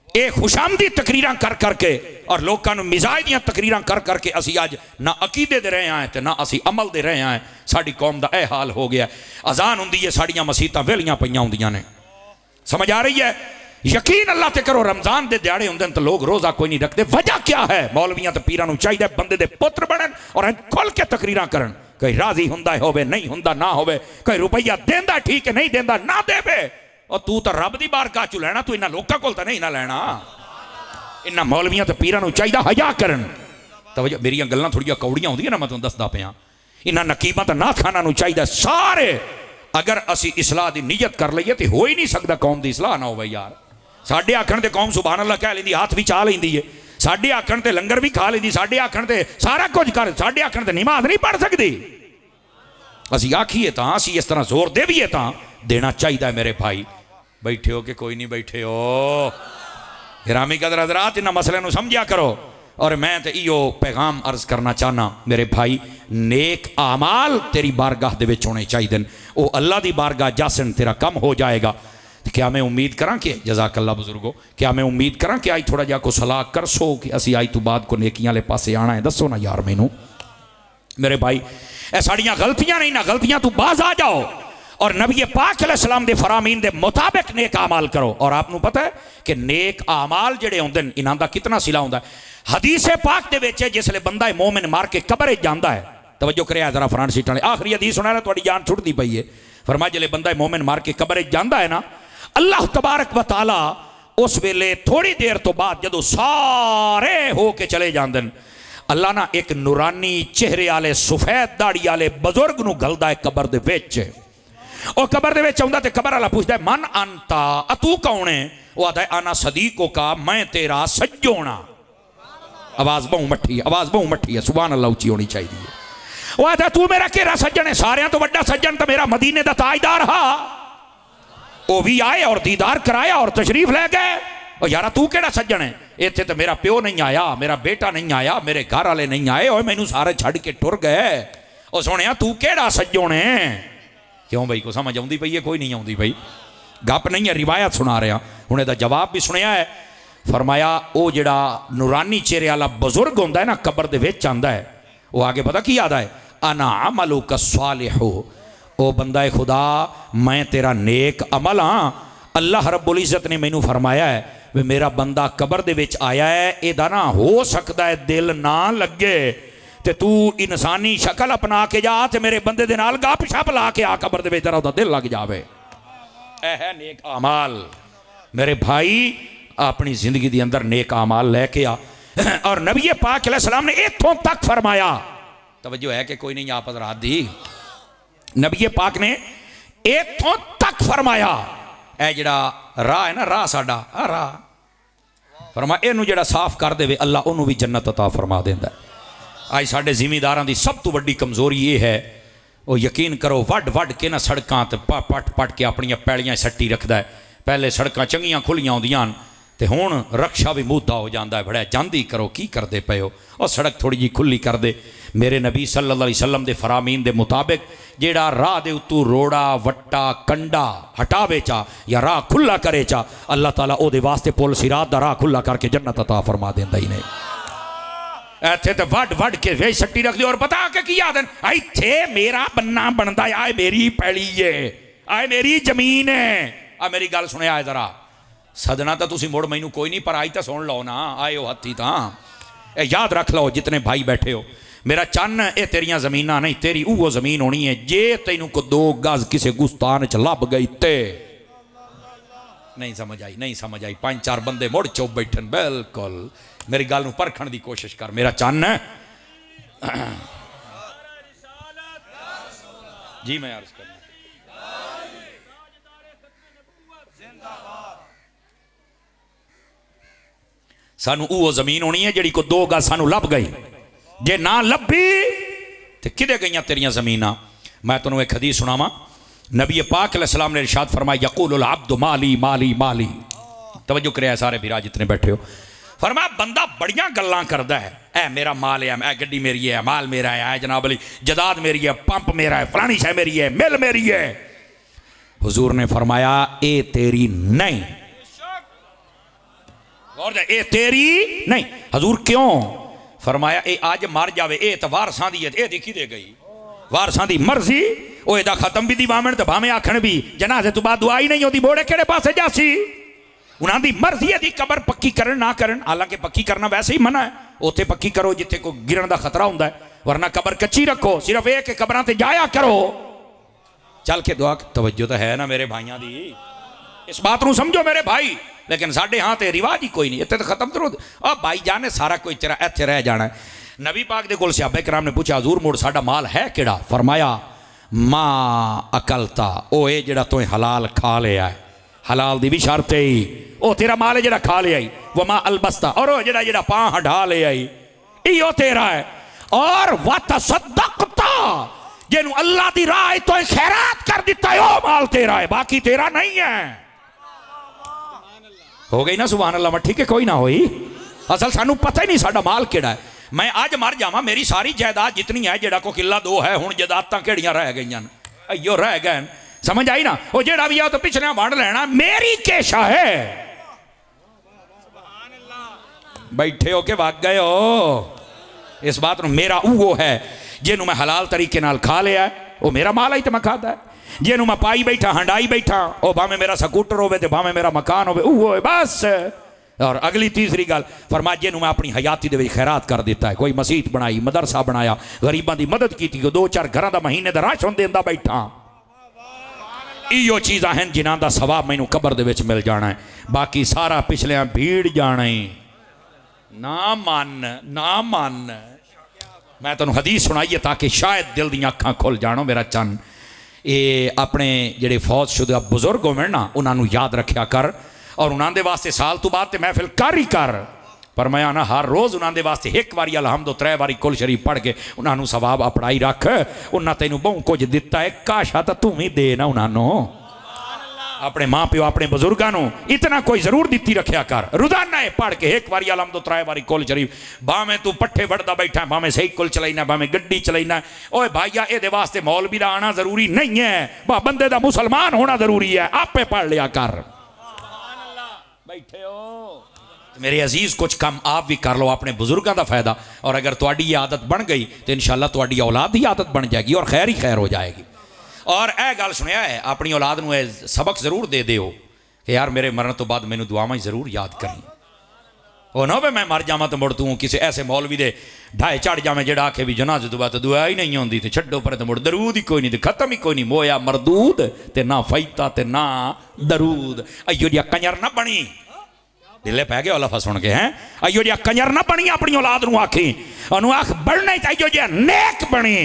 ये खुशामदी तकरीरां कर करके और लोगों को मिजाज दियां तकरीरां कर करके असी अज ना अकीदे दे रहे हैं तो ना असी अमल दे रहे हैं। साडी कौम दा यह हाल हो गया। अजान हुंदी है, साड़ियां मसीतां वेलियां पईयां हुंदियां ने। समझ आ रही है? यकीन अल्लाह ते करो, रमजान दे दिहाड़े होंदे तो लोग रोज़ा कोई नहीं रखते। वजह क्या है? मौलवियां ते पीरां नूं चाहिए बंदे दे पुत्र बनन और खुल के तकरीरां करन। कोई राजी हुंदा होवे नहीं हुंदा ना होवे, कोई रुपया देंदा ठीक है नहीं देंदा ना देवे। और तू तो रब दी बारगाह चू लेना, तू इन्हां लोकां कोल तां नहीं ना लेना। इन्हां मौलवियां ते पीरां नूं चाहिए हया करन। तो मेरियां गल्लां थोड़ियां कौड़ियां होंदियां ना, मैं तुहानूं दसदा पिया। इन्हां नकीबां ते नाथ खानां नूं चाहिए सारे अगर असी इसलाह दी नीयत कर लईए तो हो ही नहीं सकदा कौम दी इसलाह ना होवे यार। साडे आखण ते कौम सुभान अल्लाह कह लैंदी, हाथ भी चा लैंदी है, साडे आखण ते लंगर भी खा लैंदी, साडे आखण ते सारा कुछ कर, साडे आखण ते नमाज नहीं पढ़ सकदी। असी आखिए तां, असी इस तरह जोर देवीए तां देना चाहिए। मेरे भाई बैठे हो कि कोई नहीं बैठे हो? गिरामी कदर हजरात, इन्हां मसले नूं समझिया करो। और मैं तो इहो पैगाम अर्ज करना चाहना मेरे भाई, नेक आमाल तेरी बारगाह दे विच होने चाहिए। वो अल्लाह की बारगाह जासन तेरा कम हो जाएगा। तो क्या मैं उम्मीद करा कि जज़ाकल्लाह बुजुर्गो, क्या मैं उम्मीद करा कि आज थोड़ा जा को सलाह कर सो कि असी आज तो बाद को नेकियां वाले पासे आना है? दसो ना यार मैनू मेरे भाई, ए साड़ियां गलतियां नहीं ना, गलतियां तू बाज आ जाओ और नबी पाक अलैहिस्सलाम दे फरामीन दे मुताबिक नेक आमाल करो। और आपको पता है कि नेक आमाल जिहड़े होंदे ने इन्हां दा कितना सिला होंदा है। हदीस पाक दे विच जिसले बंदा मोमिन मार के कब्र जांदा है, तवज्जो करिया जरा फ्रंट सीट वाले, आखिरी हदीस सुना रहा, तुहाडी जान छुटदी पई है। फरमाया जिसले बंदा मोमिन मार के कब्र जांदा है ना, अल्लाह तबारक व तआला उस वेले थोड़ी देर तो बाद जदों सारे हो के चले जांदे ने, अल्लाह ना एक नूरानी चेहरे वाले सफेद दाड़ी वाले बजुर्ग नूं घलदा है कब्र दे विच। और कब्र दे विच आउंदा ते कब्र वाला पूछदा है मन अंता, तू कौन है? वो आता है आना सदीको का, मैं तेरा सज्जोना। आवाज बहु मठी, आवाज बहु मठी है, सुभान अल्लाह उच्ची होनी चाहिए। वो आता है तू मेरा केरा सज्जन है? सारियां तो वड्डा सज्जन तो मेरा मदीने दा ताजदार हा। वो भी आए और दीदार कराया और तशरीफ ले गए। और यारा तू केड़ा सज्जन है? इत्थे तो मेरा प्यो नहीं आया, मेरा बेटा नहीं आया, मेरे घर वाले नहीं आए और मैनू सारे छड़ के टुर गए। और सुनिया तू केड़ा सज्जन है? क्यों भाई को समझ आउंदी पई है? कोई नहीं आउंदी भाई, गप नहीं है, रिवायत सुना रहा हूँ। इसका जवाब भी सुनिया है। फरमाया वो जिहड़ा नूरानी चेहरे वाला बजुर्ग होंदा है ना, कब्र दे विच आंदा है, वो आगे पता की याद है? अना अमलुका सालिहु, ओ बंदा है खुदा मैं तेरा नेक अमल हाँ। अल्लाह रब्बुल इज़्ज़त ने मैनू फरमाया है वे मेरा बंदा कब्र दे विच आया है, इहदा ना हो सकता है दिल ना लगे ते तू इंसानी शक्ल अपना के जा ते मेरे बंदे दे नाल गप शप ला के आ कब्र दे विच, तेरा उहदा दिल लग जावे। ऐ है नेक अमाल। मेरे भाई अपनी जिंदगी के अंदर नेक अमाल लेके आ। और नबी पाक अलैहिस्सलाम ने इत्थों तक फरमाया, तवज्जो है कि कोई नहीं आप हज़रात दी, नबी पाक ने इत्थों तक फरमाया ए जिहड़ा राह है ना, राह साडा आ राह, फरमाया इनू जिहड़ा साफ कर देवे अल्लाह उन्होंने भी जन्नत अता फरमा देंदा है। आज साडे जिमीदारां दी सब तो वड्डी कमजोरी ये है, वो यकीन करो वड वड के ना सड़कां ते पट पट के अपनियां पैलियां सट्टी रखदा है। पहले सड़कां चंगियां खुलियां होंदियां ते हुण रक्षा भी मुद्दा हो जाता है, बड़ा जांदी करो की करते पे हो, और सड़क थोड़ी जी खुली कर दे। मेरे नबी सल्लल्लाहु अलैहि वसल्लम दे फरामीन दे मुताबिक जेड़ा राह दे उत्तू रोड़ा वट्टा कंडा हटावे चा या राह खुला करे चा, अल्लाह ताला ओदे वास्ते पुल सिरात दा राह खुला करके जन्नत अता फरमा देंदा ही नहीं। इत्थे ते वड वड के वे सट्टी रख दी और पता के की आदन इत्थे मेरा बन्ना बनदा है, आए मेरी पैली है, आए मेरी जमीन है। आ मेरी गल सुने आए जरा सदना तो तुसी मुड़ मैनू कोई नहीं, पर आई तो सुन लो ना, आए हो हथी तो याद रख लो जितने भाई बैठे हो, मेरा चन्न ये तेरिया जमीना नहीं, तेरी वो जमीन होनी है जे तेनू को 2 गज किसी गुस्तान च लभ गई ते नहीं समझ आई, नहीं समझ आई। 5-4 बंदे मुड़ चुप बैठन, बिल्कुल मेरी गल नूं परखण दी कोशिश कर। मेरा चन्न जी मैं अर्ज करना सानू वो जमीन होनी है जिहड़ी को 2 गज सानू लभ गई, जे ना लभी तो किदे गई तेरिया जमीना। मैं तुहानू एक हदीस सुनावा, नबी पाक अलैहिस्सलाम ने इरशाद फरमाया यक़ूलुल अब्दु माली माली माली, तवज्जो करे सारे भीरा जितने बैठे हो, फरमाया बंदा बड़ियां गल्लां करदा है, ए मेरा माल है, ए गड्डी मेरी है, माल मेरा है, जनाब अली जदाद मेरी है, पंप मेरा है, फलानी शय मेरी है, मिल मेरी है। हुजूर ने फरमाया ए तेरी नहीं, और ए तेरी नहीं। हजूर क्यों? फरमाया ए आज मर जावे ए तो वारसां दी है, ए देखी दे गई वारसां दी मर्जी, ओ एदा खत्म भी दी वामन ते भावें आखण भी जनाजे तो बाद दुआ ही नहीं होती, मोड़े केड़े पासे जासी, उन्हां दी मर्जी है दी कबर पक्की करन ना करन। हालांकि पक्की करना वैसे ही मना है, उत्थे पक्की करो जिथे कोई गिरन दा खतरा हुंदा है, वरना कबर कच्ची रखो, सिर्फ एक कबरां ते जाया करो चल के दुआ। तवज्जो तो है ना मेरे भाइयों दी, इस बात को समझो मेरे भाई। लेकिन साढ़े हाँ तो रिवाज ही कोई नहीं, इतने तो खत्म करो। भाई जान ने सारा कोई तेरा इत्थे रह जाना है। नबी पाक दे कोल सहाबा किराम ने पूछा हजूर मोड़ साडा माल है केड़ा? फरमाया मां अकलता, ओ ए जेड़ा तों हलाल खा लिया है, हलाल दी भी शर्त है ओ तेरा माल है जेड़ा खा लिया, वो मां अलबस्ता, और ओ जेड़ा जेड़ा पां हटा लिया इहो तेरा है। और वतसद्दक़ता, जिन्हों अल्लाह दी राह तो खैरात कर दिता है, ओ माल तेरा है, बाकी तेरा नहीं है। हो गई ना सुभान अल्लाह मठी के कोई ना होई। असल सानू पता ही नहीं साडा माल केड़ा है। मैं अज मर जावा मेरी सारी जायदाद जितनी है जेड़ा को किला दो है हुण जायदादां केड़ियां रह गई अयो रह गए समझ आई ना वो जेड़ा भी आ तो पिछले वंड लेना मेरी केशा है बैठे हो के भाग गए हो इस बात में मेरा वो है जिन्हों मैं हलाल तरीके नाल खा लिया वो मेरा माल ही तो मैं खाता है जिन्हों मैं पाई बैठा हंडाई बैठा वो भावें मेरा स्कूटर होवे ते भावें मेरा मकान होवे वो है बस। और अगली तीसरी गल फरमा जिन्हों मैं अपनी हयाती दे विच खैरात कर दिता है कोई मसीत बनाई मदरसा बनाया गरीबां दी मदद की 2-4 घरां दा महीने दा राशन देंदा बैठा इो चीज़ां हैं जिन्हां दा सवाब मैनू कबर दे विच मिल जाना है बाकी सारा पिछलियां भीड़ जाना ही ना मन मैं तुहानू हदीस सुनाइए ताकि शायद दिल दी अखां खुल जानो मेरा चन ये अपने जेडे फौज शुदा बुजुर्ग होवे ना उन्होंने याद रखा कर और उन्होंने वास्ते साल तो बाद महफिल कर ही कर पर मैं आना हर रोज़ उन्होंने वास्ते एक बारी अलहमदो 3 बारी कुल शरीफ पढ़ के उन्होंने सवाब अपनाई रख उन्हें तेन बहु कुछ दिता है काशा तो तू भी दे ना उन्होंने अपने माँ प्यो अपने बुजुर्गों इतना कोई जरूर दिती रखा कर रोजाना पढ़ के एक बारी अलहमदो 3 बारी कुल शरीफ भावें तू पट्ठे वढ़दा बैठा भावें साइकिल चलाइना भावें गड्डी चलाइना ओए भाईया ये वास्ते मौलवी का आना जरूरी नहीं है बंदे का मुसलमान होना जरूरी है आपे पढ़ लिया कर बैठे हो मेरे अजीज कुछ काम आप भी कर लो अपने बुजुर्गों का फायदा और अगर तुहाडी ये आदत बन गई तो इंशाअल्लाह तुहाडी औलाद की आदत बन जाएगी और खैर ही खैर हो जाएगी। और यह गल सुनिया है अपनी औलाद को सबक जरूर दे दो कि यार मेरे मरण तो बाद मैनू दुआवां जरूर याद करी वो ना वे मैं मर जावा तो मुड़ तू किसी ऐसे मौलवी दे ढाए चढ़ जावे जेड़ा आखे भी जनाजे तो बाद दुआ ही नहीं होंदी तो छड्डो पर तो मुड़ दरूद ही कोई नहीं तो खत्म ही कोई नहीं मोया मरदूद ते ना फैता ते ना दरूद अयो जी कंजर ना बनी दिले पै गए लफा सुन के हैं अयो जी कंजर ना बनी अपनी औलाद नूं आखी ओनू आख बढ़ना ही चाहिए जी नेक बनी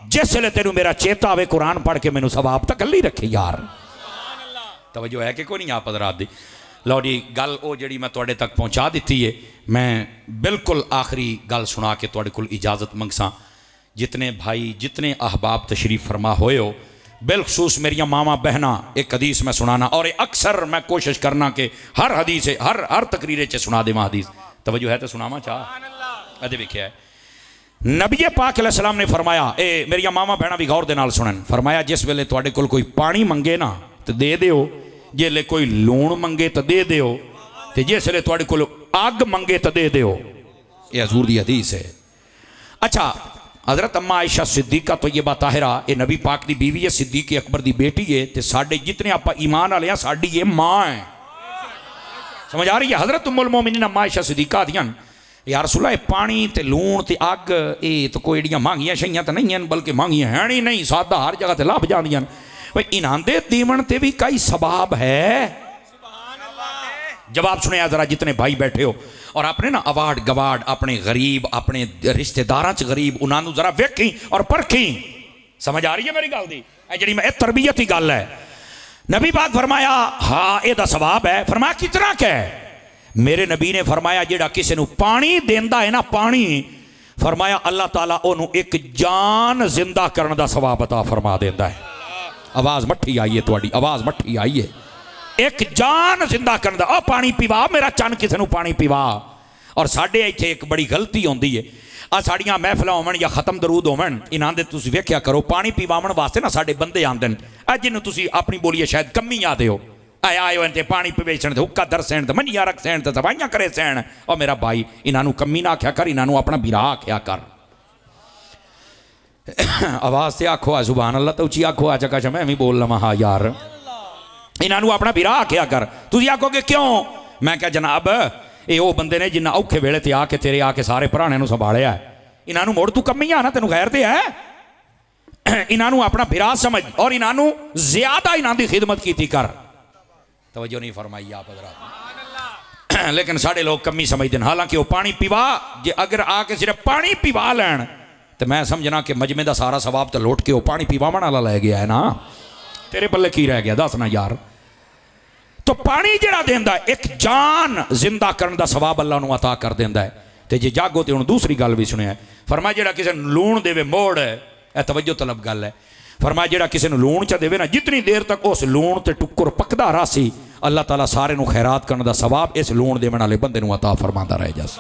जिसले तेनू मेरा चेता आवे कुरान पढ़ के मैनू सवाब तक कल ही रखे यार तवज्जो है कि कोई नहीं आप हज़रात दी लो जी गल वो जी मैं तुहाडे तक पहुँचा दी है मैं बिल्कुल आखिरी गल सुना के तुहाडे कोल इजाज़त मंगसा जितने भाई जितने अहबाब तशरीफ फरमा होए हो बिलखसूस मेरिया मामा बहना एक हदीस मैं सुनाना और अक्सर मैं कोशिश करना कि हर हदीस हर तकरीर च सुना देव हदीस तवज्जो है तो सुनावा चाह अदे वेख्या है नबी पाक अलैहिस्सलाम ने फरमाया ए मेरिया मामा बहना भी गौर दे नाल सुनन फरमाया जिस वेले तुहाडे कोल कोई पानी मंगे ना तो दे दिओ जिसले कोई लूण मंगे तो दे दिओ ते जिसले तुहाडे कोल अग मंगे तो दे दिओ ये हजूर दी हदीस है। अच्छा हज़रत अम्मा आयशा सिद्दीका तो ये बात ताहिरा ये नबी पाक की बीवी है सिद्दीक अकबर की बेटी है तो साढ़े जितने आप ईमान वाले हैं साड़ी ये माँ है समझ आ रही है। हज़रत उम्मुल मोमिनीन अम्मा आयशा सिद्दीका दियां यार रसूला पानी ते लूण ते अग ये तो कोई एडियां महंगियां शइयां तो नहीं हैं बल्कि महंगियां है नहीं सादा हर जगह ते लभ जांदियां भाई इन्हां दे दीवन ते भी कई सबाब है। जवाब सुने जरा जितने भाई बैठे हो और अपने ना अवार्ड गवार्ड अपने गरीब अपने रिश्तेदार च गरीब उन्होंने जरा वेखी और परखी समझ आ रही है मेरी गल दी जी मैं तरबियत की गल है। नबी पाक फरमाया हाँ यदा सवाब है फरमाया कितना क्या है मेरे नबी ने फरमाया जेड़ा किसी को पानी देंदा है ना पानी फरमाया अल्लाह ताला ओनू एक जान जिंदा करने का सवाब अता फरमा देंदा है। आवाज़ मट्ठी आई है तुहाडी आवाज़ मट्ठी आई है एक जान जिंदा करने का पानी पिवा मेरा चन किसी को पानी पिवा। और साढ़े इत्थे एक बड़ी गलती होती है आ साड़ियाँ महफिल होवन या खत्म दरूद होवन इन्हां दे तुसीं वेख्या करो पानी पिवावन वास्ते ना साडे बंदे आंदे ने जिन्होंने तुसीं अपनी बोलिए शायद कमी आदे हो आए हो पानी पिवेचण ते हुक्का दरसण ते मंजियां रखसण ते दवाइयां करे सैन और मेरा भाई इन्हों कमी ना आख्या कर इन्हों अपना बिरा आख्या कर। आवाज़ से आखो आ सुभान अल्लाह तो उची आखो आ चका मैं भी बोल लवा हाँ यार इन्हों अपना बिरा आख्या कर तुसीं आखोगे क्यों मैं क्या जनाब ये वो बंदे ने जिन्ना औखे वेले ते आके तेरे आके सारे भराने नूं संभालिया इन्हों मुड़ तू कमी आ ना तेनों खैर ते है इन्हों अपना बिरा समझ और इन्हों ज्यादा इन्हों की खिदमत की कर तवज्जो नहीं फरमाई आप हज़रात लेकिन साढ़े लोग कमी समझते हैं। हालांकि वो पानी पिवा जे अगर आके सिर्फ पानी पिवा लैन तो मैं समझना कि मजमे का सारा सवाब तो लौट के वो पानी पिवावन वाला लै गया है ना तेरे पल्ले की रह गया दस ना यार। तो पानी जड़ा देंदा एक जान जिंदा करने का सवाब अल्लाह नूं अता कर देंदा है। तो जे जागो तो हुण दूसरी गल भी सुनिया फरमाया जेड़ा किसी लूण देवे मोड़ है तवज्जो तलब गल है फरमाया जेड़ा किसी ने लूण च देवे ना जितनी देर तक उस लूण ते टुक्कर पकदा रासी अल्लाह ताला सारे नूं खैरात करने का सवाब इस लूण देवन वाले बंदे नूं अता फरमांदा रह जास।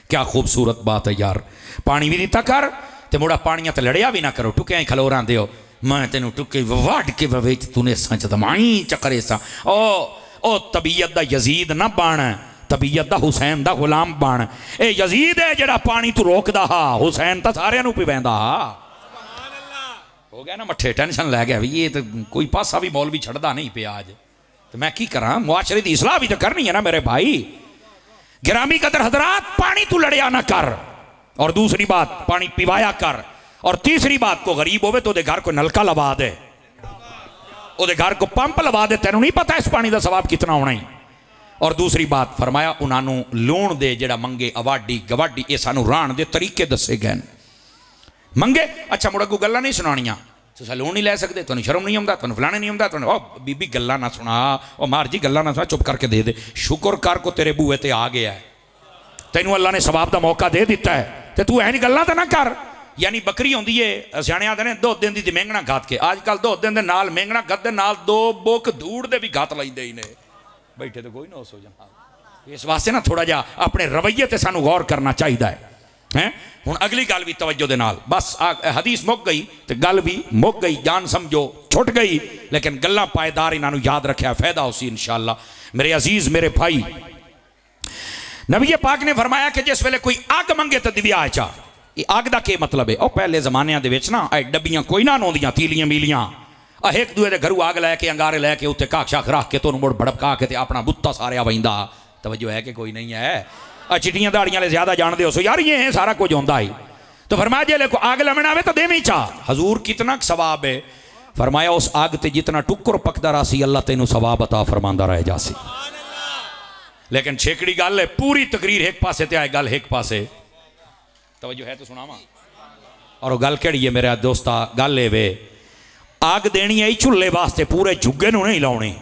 क्या खूबसूरत बात है यार। पानी भी दिता कर ते मुड़ा पानिया ते लड़िया भी ना करो, टुके खलो रहा हो, मैं तेन टुके वड के वेच तूने सच दमाई चक्करे सा। ओ तबीयत दा यजीद ना बन, तबीयत दा हुसैन दा गुलाम बन। ए यजीद है जड़ा पानी तू रोकदा हा, हुसैन तो सारे पिवैंदा हा। हो गया ना मट्ठे, टेंशन लै गया भी ये तो कोई पासा भी मौलवी छड़दा नहीं पिया अज, तो मैं की करा, मुआशरे की इसलाह भी तो करनी है ना मेरे भाई। गिरामी कदर हजरात, पानी तू लड़िया ना कर, और दूसरी बात पानी पिवाया कर, और तीसरी बात को गरीब होवे तो दे घर को नलका लवा दे, ओदे घर को पंप लवा दे, तेनू नहीं पता इस पानी का सवाब कितना होना ही। और दूसरी बात फरमाया उन्होंने लूण दे जड़ा मंगे अवाडी गवाडी, ये सानू राण दे तरीके दसे गए मंगे। अच्छा मुड़ा को गल्लां नहीं सुनानियां, तुसा लूण नहीं लै सकते, तुहानू शर्म नहीं आउंदा, तुहानू फलाने नहीं आउंदा, तुहानू ओ बीबी गल्लां ना सुना, ओ मार जी गल्लां ना सुना, चुप करके दे दे। शुक्र कर को तेरे बूहे ते आ गया है, तेनू अल्लाह ने सवाब का मौका दे दिता है, तो तू ऐ नहीं गल्लां तो ना कर। यानी बकरी आउंदी है, सियाणे आखदे ने दुध देंदी ते मेंगना घात के, अजकल दुध देंदे नाल मेंगना घात दे नाल दो बुक धूड़ दे भी घात लैंदे ही ने। बैठे तो कोई ना हो जाना, इस वास्ते ना थोड़ा जा अपने रवैये ते सानू गौर करना चाहिए है। हुण अगली गल भी तवज्जो दे नाल, बस हदीस मुक गई तो गल भी मुक गई, जान समझो छुट गई, लेकिन गल्लां पायदार इन्हों याद रखा, फायदा उसी इंशाअल्लाह। मेरे अजीज मेरे भाई, नबी पाक ने फरमाया कि जिस वेले कोई अग मंगे तो दिव्या चा, ये अग का क्या मतलब है। और पहले जमाने दे विच ना डब्बियां कोई ना आउंदियां, तीलियां मीलियां, एक दूए के घरों अग लैके अंगारे लैके उत्ते काख शाख रख के तो मुड़ भड़का के ते अपना बुत्ता सारिया वहिंदा। तवज्जो है कि कोई नहीं है, चिट्टियां दाड़ियां ले ज्यादा जानते हो सो यार, ये सारा कुछ होंदा ही। तो फरमाया जे को आग लमना आवे तो देवी चा, हजूर कितना सवाब है। फरमाया उस आग ते जितना टुकर पकदा रासी अल्लाह तेनू सवाब अता फरमांदा रह जासी। लेकिन छेकड़ी गल है, पूरी तकरीर एक पासे ते आए गल एक पासे, तवज्जो है तो सुनावा। और वो गल केड़ी है मेरा दोस्ता, गल ए वे आग देनी है चूल्हे वास्ते, पूरे जुगे नू नहीं लाउणी।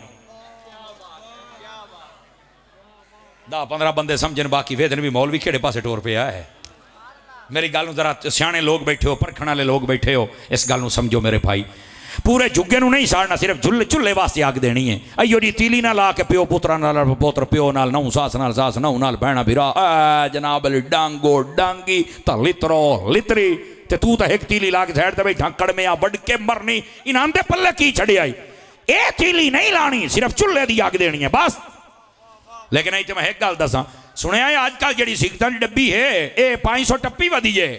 10-15 बंदे समझन, बाकी वेदन भी मौलवी केड़े पासे टोर पिया है। मेरी गल नूं जरा सियाणे लोग बैठे हो, परखण वाले लोग बैठे हो, इस गल नूं समझो मेरे भाई। पूरे जुगे नूं नहीं साड़ना, सिर्फ चूल्हे वास्ते आग देनी है। अयो जी तीली ना ला के प्यो पुत्रा नाल, पुत्र प्यो नाल, नहू सास नाल, सास नहू नाल, भैणा भिरा जनाब डांगो डांगी तो लितरो लितरी, ते तू तो एक तीली ला के साइड ते बैठा कड़मिया वड के मरनी। इन्हां दे पल्ले की छड़ी आई, ये तीली नहीं लानी, सिर्फ चूल्हे की आग देनी है बस। लेकिन अभी तो मैं एक गल दसा, सुनिया है अजकल जी सिगरटा की डब्बी है ये 500 टप्पी वधी है,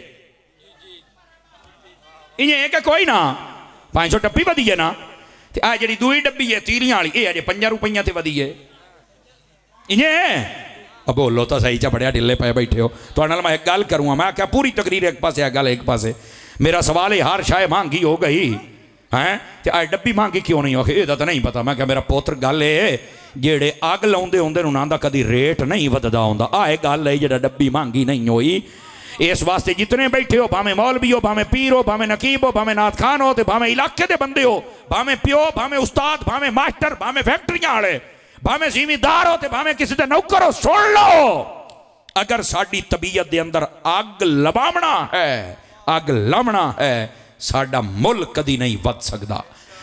इं कोई ना 500 टप्पी वधी है ना, तो आ जी दूई डब्बी है तीलियां वाली ये अजे 5 रुपये से वधी है। इं बोलो तो सही, चपड़िया ढिले पे बैठे हो। तो मैं एक गल करूँगा, मैं क्या पूरी तकरीर एक पासे गल एक पासे। मेरा सवाल है हर शाय महंगी हो गई हैं, तो आ डब्बी महंगी क्यों नहीं हो, ये तो नहीं पता। मैं क्या मेरा पुत्र गल है जेड़े अग लाउंदे होंदे उन्हां दा कदी रेट नहीं वधदा होंदा, आए गल है जेड़ा डब्बी महंगी नहीं होई। इस वास्ते जितने बैठे हो, भावें मौलवी हो, भावें पीर हो, भावें नकीब हो, भावें नाथ खान हो, तो भावें इलाके दे बंदे हो, भावें प्यो, भावें उस्ताद, भावें मास्टर, भावें फैक्ट्रियां वाले, भावें जिमीदार हो, तो भावें किसी दे नौकर हो, सुन लो, अगर साडी तबीयत दे अंदर अग लवावना है, अग लावना है, साडा मुल्क कदी नहीं वध सकदा,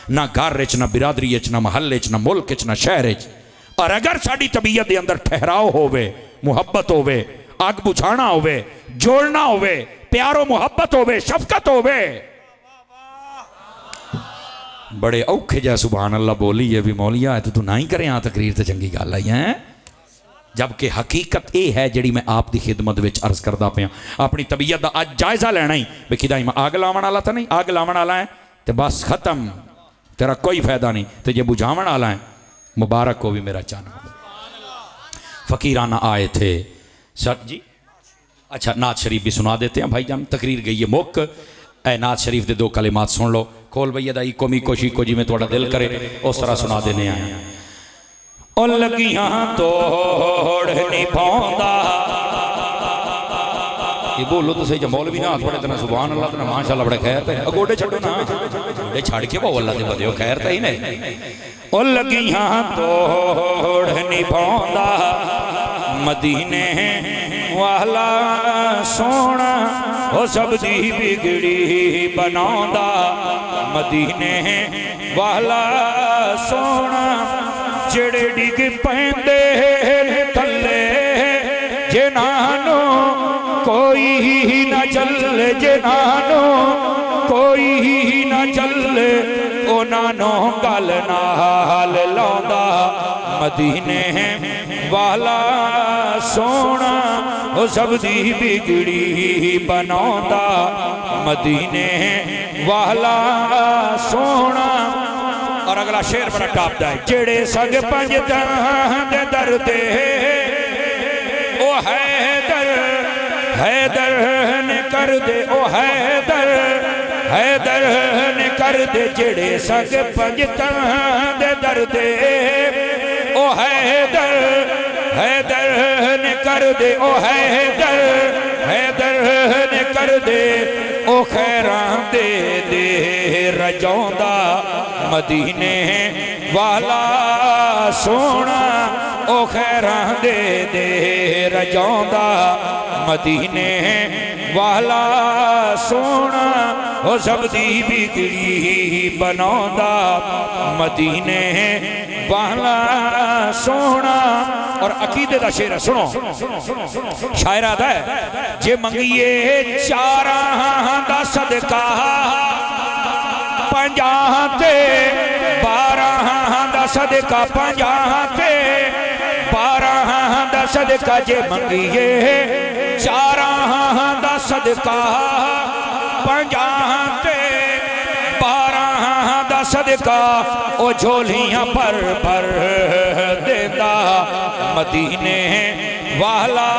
ना घर च, ना बिरादरी च, ना महल्ले च, ना मुल्क च, ना शहर च। और अगर साडी तबीयत के अंदर ठहराव होवे, मुहब्बत होवे, अग बुझाना होवे, जोड़ना होवे, प्यारो मुहब्बत होवे, शफकत होवे, बड़े औखे जा सुभान अल्लाह बोली है भी मौलिया है तो तू ना ही करे तकरीर तो चंगी गल आई है। जबकि हकीकत यह है जी मैं आप की खिदमत में अर्ज करता पाया, अपनी तबीयत का अज जायजा लेना ही भी कि मैं अग लावन वाला तो नहीं, अग लावन वाला है तो बस खत्म, तेरा कोई फायदा नहीं। तो जे बुझावन वाला है मुबारक हो भी मेरा चाना। फ़कीराना आए थे सर जी। अच्छा नात शरीफ भी सुना देते हैं भाई जान, तकरीर गई है मुक। ए नात शरीफ के 2 कलिमात सुन लो, खोल भैया दा इको मीको शीको जिमें थोड़ा दिल करे उस तरह सुना देने आए। ओ लगियां तोड़ नहीं पाउंदा, ये बोलो तो सही जब मौलवी ना हाथ पड़े तना सुभान अल्लाह तना माशाअल्लाह बड़े खैर ते गोडे छड़ो ना, गोडे छड़ के वो अल्लाह दे बदे हो खैर ते ही नहीं। ओ लगियां तोड़ नहीं पाउंदा, मदीने वाला सोना ओ सब दी बिगड़ी बनाउंदा, मदीने वाला सोना जेड़े डिग पैंदे थल्ले जिन्हां नूं कोई ना चले जिन्हानो कोई ना चले उन्हानो गल नाल लाउंदा मदीने वाला सोना वो सब दी बिगड़ी बनाउंदा मदीने वाला सोना। और अगला शेर बड़ा टापदा है जेड़े सग पंज दे दरदे ओ हैदर हैदर ने कर दे ओ हैदर हैदर ने कर दे जेड़े सग पंज दे दरदे ओ हैदर हैदर ने कर दे ओ हैदर हैदर ने कर दे ओ खैरां दे दे रजौंदा मदीने वाला सोना ओ खैरां दे दे रजौंदा मदीने वाला सोना ओ सब दी बिगड़ी बनाउंदा मदीने वाला सोना। और अकीदे दा शेर है सुनो शायर आता है जे मंगिए चारां दा सदका पंजाह ते बारह दा सदका पंजाह ते बारह दा सदका जे मंगिए चारां दा सदका पंजाह ते बारह दा सदका ओ झोलियां पर देंदा मदीने वाला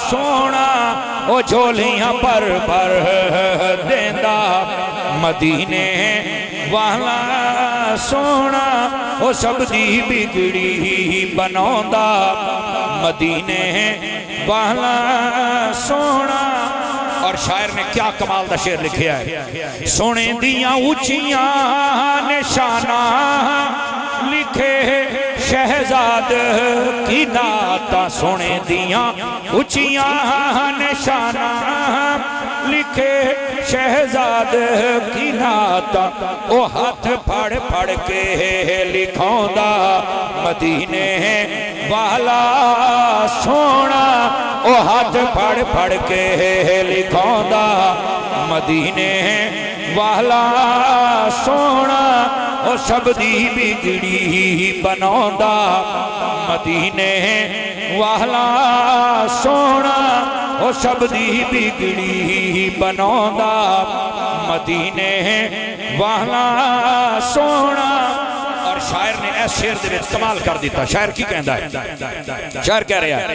सोना ओ झोलियां पर देंदा मदीने वाला सोना ओ सब दी बिगड़ी बनाउंदा मदीने वाला सोना। और शायर ने क्या कमाल दा शेर लिखिया है सोने दियां ऊंचियां निशाना लिखे शहजाद की नाता सोने दियां ऊंचियां निशाना लिखे शहजाद की नाता ओ हाथ फड़ के लिखौंदा मदीने वाला सोना ओ हाथ फड़ के लिखौंदा मदीने वाला सोना ओ सब दी बिगड़ी बनाउंदा मदीने वाला सोना ओ सब दी बिगड़ी बनाउंदा मदीने वाला सोना। और शायर ने इस शेर दे विच कमाल कर दिता। शायर की कहंदा है शायर कह रहा है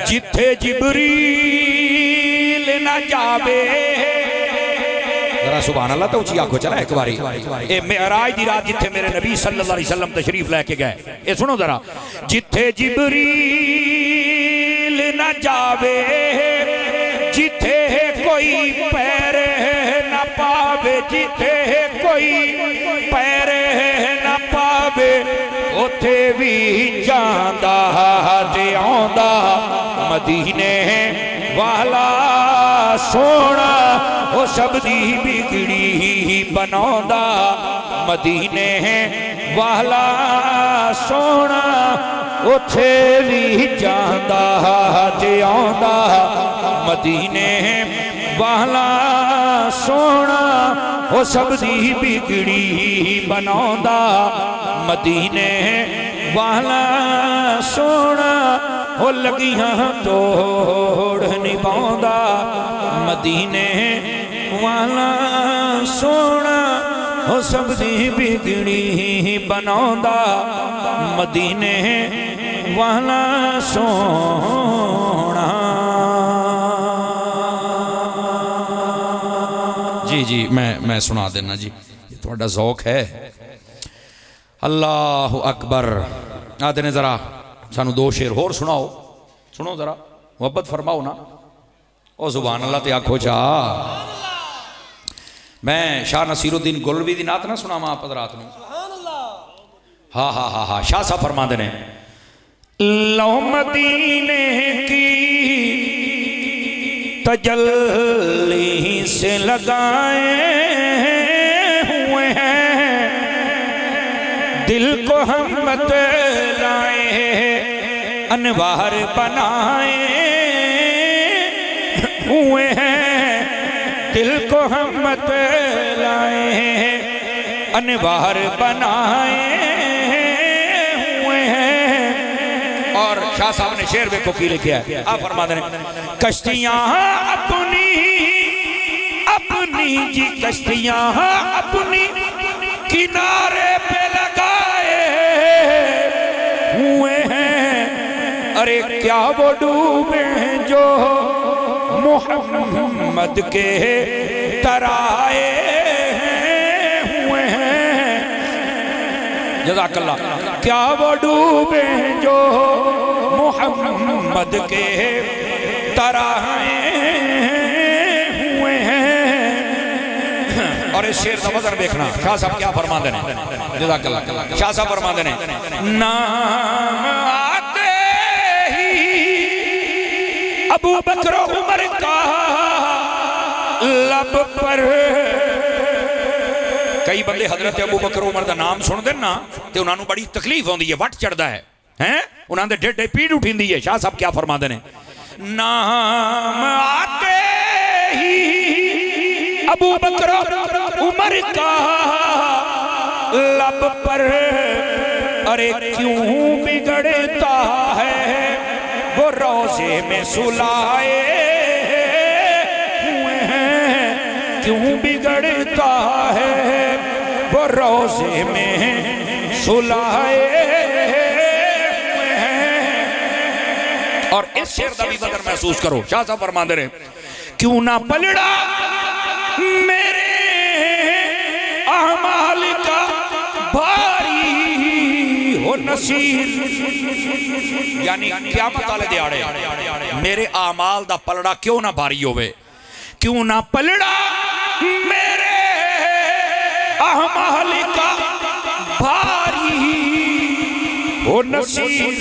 जिथे जिबरील ना जावे जरा सुभान अल्लाह तो उची आखो चला एक बारी ए मेराज दी रात जिथे मेरे नबी सल्लल्लाहु अलैहि वसल्लम तशरीफ लेके गए ए सुनो जरा जिथे जिबरील ना जावे जिथे कोई पैर ना पावे जिथे कोई पैर ना पावे उथे भी जांदा ते आंदा मदीने वाला सोना ओ सब दी बिगड़ी बनाउंदा मदीने वाला सोना उथे भी जांदा ते आंदा मदीने वाला सोना ओ सब दी बिगड़ी बनाउंदा मदीने वाला सोना ओ लगियां तोड़ नहीं पाउंदा मदीने वाला सोना ओ सब दी बिगड़ी बनाउंदा मदीने वाला सोना। जी जी मैं सुना देना जी थोड़ा ज़ौक है। अल्लाह अकबर आते ने जरा सानू दो शेर होर सुनाओ सुनो जरा मोहब्बत फरमाओ ना ओ सुभान अल्लाह ते आखो जा। मैं शाह नसीरुद्दीन गोलवी दी नात ना सुनावा आप रात में हाँ हाँ हाँ हाँ शाह साहब फरमा देने लो मदीने की तजल्ली से लगाए हुए हैं दिल को हम बतलाए अनवार बनाए हुए हैं, दिल को हम मत लाए हैं, अनवार बनाए हुए हैं। और शाह साहब ने शेर देखो की लिखा है, आप फरमा दें, कश्तियां अपनी अपनी जी कश्तियां अपनी किनारे पे लगाए हुए हैं। अरे क्या वो डूबे जो मोहम्मद के तराए हुए हैं। जज़ाकल्लाह। क्या वो डूबे जो मोहम्मद के तराए हुए हैं। और इस शेर का वज़न देखना, शाह साहब क्या फरमा देने, जज़ाकल्लाह। शाह साहब फरमा देने, नाम आते ही अबू बकर उमर का लब पर। कई बंदे हजरत अबू बकर उमर का नाम सुन दे ना तो उन्होंने बड़ी तकलीफ आती है, वट चढ़ता है, हैं उन्होंने ढिड पीड़ उठी है। शाह साहब क्या फरमा देने, नाम आते ही अबू बकर उमर का लब पर। अरे क्यों बिगड़ता है वो रोजे में सुलाए हुए हैं। क्यों बिगड़ता है वो रोजे में सुलाए हुए हैं। और इस शेर का भी बदर महसूस करो, शाह साहब फरमा दे रहे, क्यों ना पलड़ा मेरे आमाल का भारी हो नसीर। यानी क़यामत वाले दिहाड़े मेरे आमाल दा पलड़ा क्यों ना भारी होवे। क्यों ना पलड़ा मेरे आमाल का भारी हो नसीर।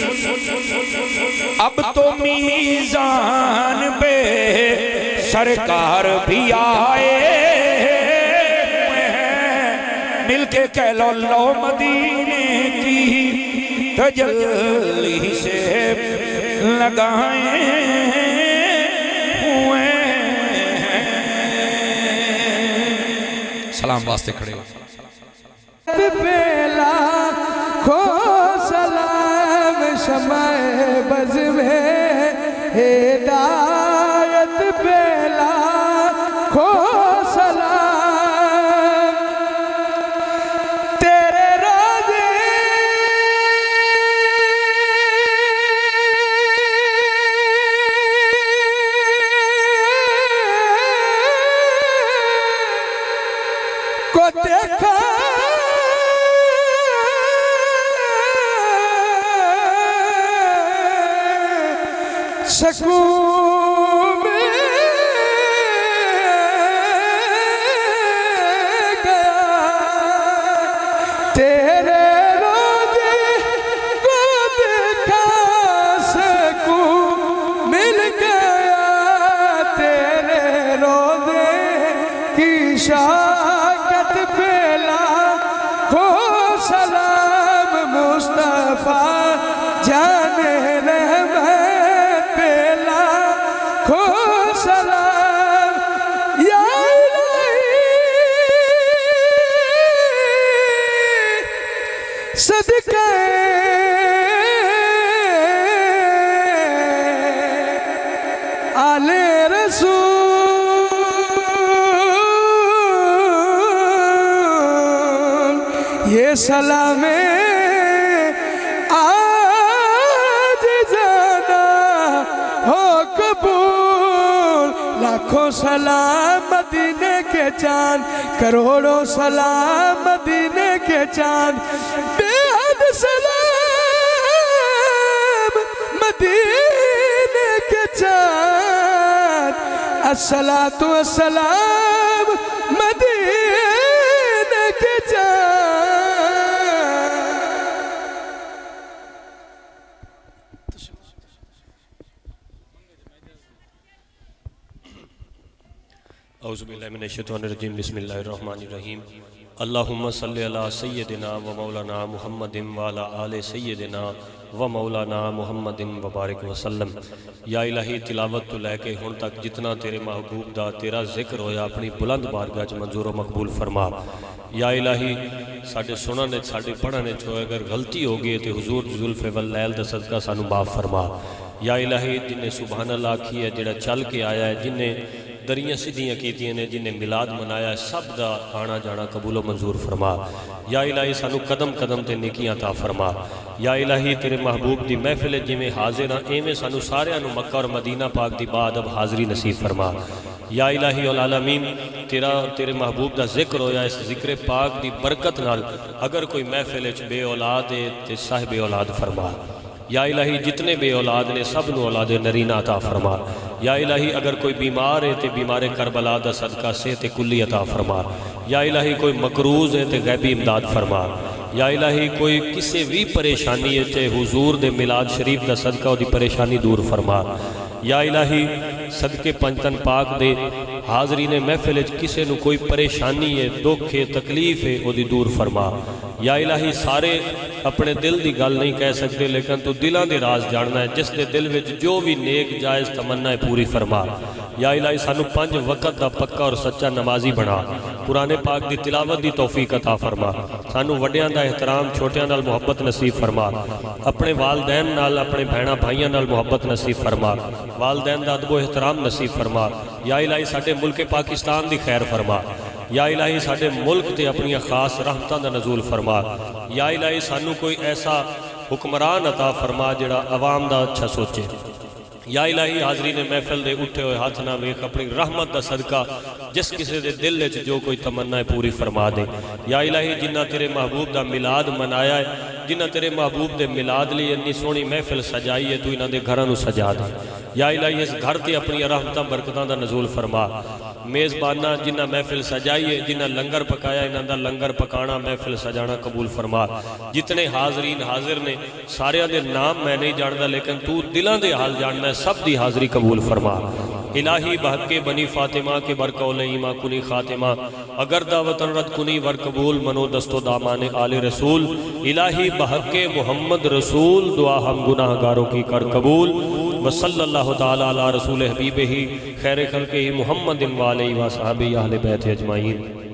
अब तो मीज़ान पे सरकार भी आए हुए हैं। मिलके कह लो मदीने की तजल्ली से लगाए हुए हैं। सलाम वास्ते खड़े हो। बेला खो सलाम शमाए बज़ में हिदायत बेला खो सलाम तेरे रोज़े को देखा सकूं में गया तेरे रोज़े को देखा सकूं मिल गया। तेरे रोज़े की शाकत पे लाखो सलाम मुस्तफ़ा जाने रहमत पे लाखो सलाम या इलाही सदके आले रसूल ये सलामे आज ज़्यादा हो कबूल। लाखों सलाम मदीने के चांद, करोड़ों सलाम मदीने के चांद, बेहद सलाम मदीने के चांद। अस्सलातु वस्सलाम मदीने के चांद। औज़ुबिल्लाहिमिनश्शैतानिर्रजीम बिस्मिल्लाहिर्रहमानिर्रहीम। अल्लाहुम्मा सल्लि अला सय्यदिना व मौलाना मुहम्मदिन व अला आले सय्यदिना व मौलाना मुहम्मदिन वबारिक वसल्लम। या इलाही तिलावत तो लैके हुण तक जितना तेरे महबूब दा तेरा जिक्र होया अपनी बुलंद बारगाह च मंजूर व मकबूल फरमा। या इलाही साडे सुनन साडे पढ़ने चो अगर गलती हो गई तो हुजूर जुल्फ़े वल लैल दा सदका सानू माफ़ फरमा। या इलाही जिन्हें सुबहान अल्लाह आखी है, जिहड़ा चल के आया है, जिन्हें दरियाँ सीधियाँ कीतियां ने, जिन्हें मिलाद मनाया, सब दा आना जाना कबूलो मंजूर फरमा। या इलाही सानू कदम कदम ते नेकियां अता फरमा। या इलाही तेरे महबूब दी महफिल जिमें हाजिर हाँ एवें सानू सारियां नू मक्का और मदीना पाक दी बाद अब हाज़री नसीब फरमा। या इलाही उल आलमीन तेरे महबूब का जिक्र होया, इस जिक्र पाक दी बरकत नाल अगर कोई महफिल बे औलाद है तो साहिब औलाद फरमा। या इलाही जितने बे औलाद ने सब नू औलाद नरीना अता फरमा। या इलाही अगर कोई बीमार है तो बीमार करबला दा सदका सेहत कुल्ली अता फरमा। या इलाही कोई मकरूज है तो गैबी इमदाद फरमा। या इलाही कोई किसी भी परेशानी है तो हुजूर दे मिलाद शरीफ दा सदका उदी परेशानी दूर फरमा। या इलाही सदके पंचतन पाक दे हाज़री ने महफिल किसी को कोई परेशानी है, दुख है, तकलीफ है, वो दूर फरमा। या इलाही सारे अपने दिल की गल नहीं कह सकते, लेकिन तू दिलों के राज जानना है, जिस दे दिल में जो भी नेक जायज़ तमन्ना है पूरी फरमा। या इलाही सानू 5 वक्त का पक्का और सच्चा नमाजी बना, कुरान पाक की तिलावत की तौफीक अता फरमा। सानू वड्डियां दा एहतराम, छोटियां नाल मुहब्बत नसीब फरमा। अपने वालदैन नाल, अपने भैणा भाइयों नाल मुहब्बत नसीब फरमा। वालदैन दा अदब एहतराम नसीब फरमा। या इलाही साडे मुल्क पाकिस्तान की खैर फरमा। या इलाही साडे मुल्क ते अपनी खास रहमतां दा नजूल फरमा। या इलाही सानू कोई ऐसा हुक्मरान अता फरमा जिहड़ा अवाम दा अच्छा सोचे। या इलाही हाज़री ने महफिल दे उठे हुए हाथ ना वेख अपनी रहमत दा सदका जिस किसी दे दिल च जो कोई तमन्ना है पूरी फरमा दे। या इलाही जिन्ना तेरे महबूब दा मिलाद मनाया है, जिन्ना तेरे महबूब दे मिलाद लिए इन्नी सोहनी महफिल सजाई है, तू इन्हां दे घरां नू सजा दे। या इलाही इस घर ते अपनी रहमतां बरकतां दा नजूल फरमा। मेज़बाना जिन्ना महफिल सजाई है, जिन्ना लंगर पकाया, इन्हां दा लंगर पकाना महफिल सजाना कबूल फरमा। जितने हाज़रीन हाजिर ने सारियां दे नाम मैं नहीं जानता, लेकिन तू दिलां दे हाल जानना है, सब दी हाज़री कबूल फरमा। इलाही बहके बनी फातिमा के बरकौल ईमा कुनी खातिमा, अगर दावतन रद कुनी वर कबूल मनो दस्तो दामाने आले रसूल। इलाही बहके मोहम्मद रसूल दुआ हम गुनाहगारों की कर कबूल। वसल्लल्लाहु ताला अला रसूल हबीब ही खैर खल्क़िही मुहम्मदिन व आलिहि व सहाबिही अहले बैत अजमाइन।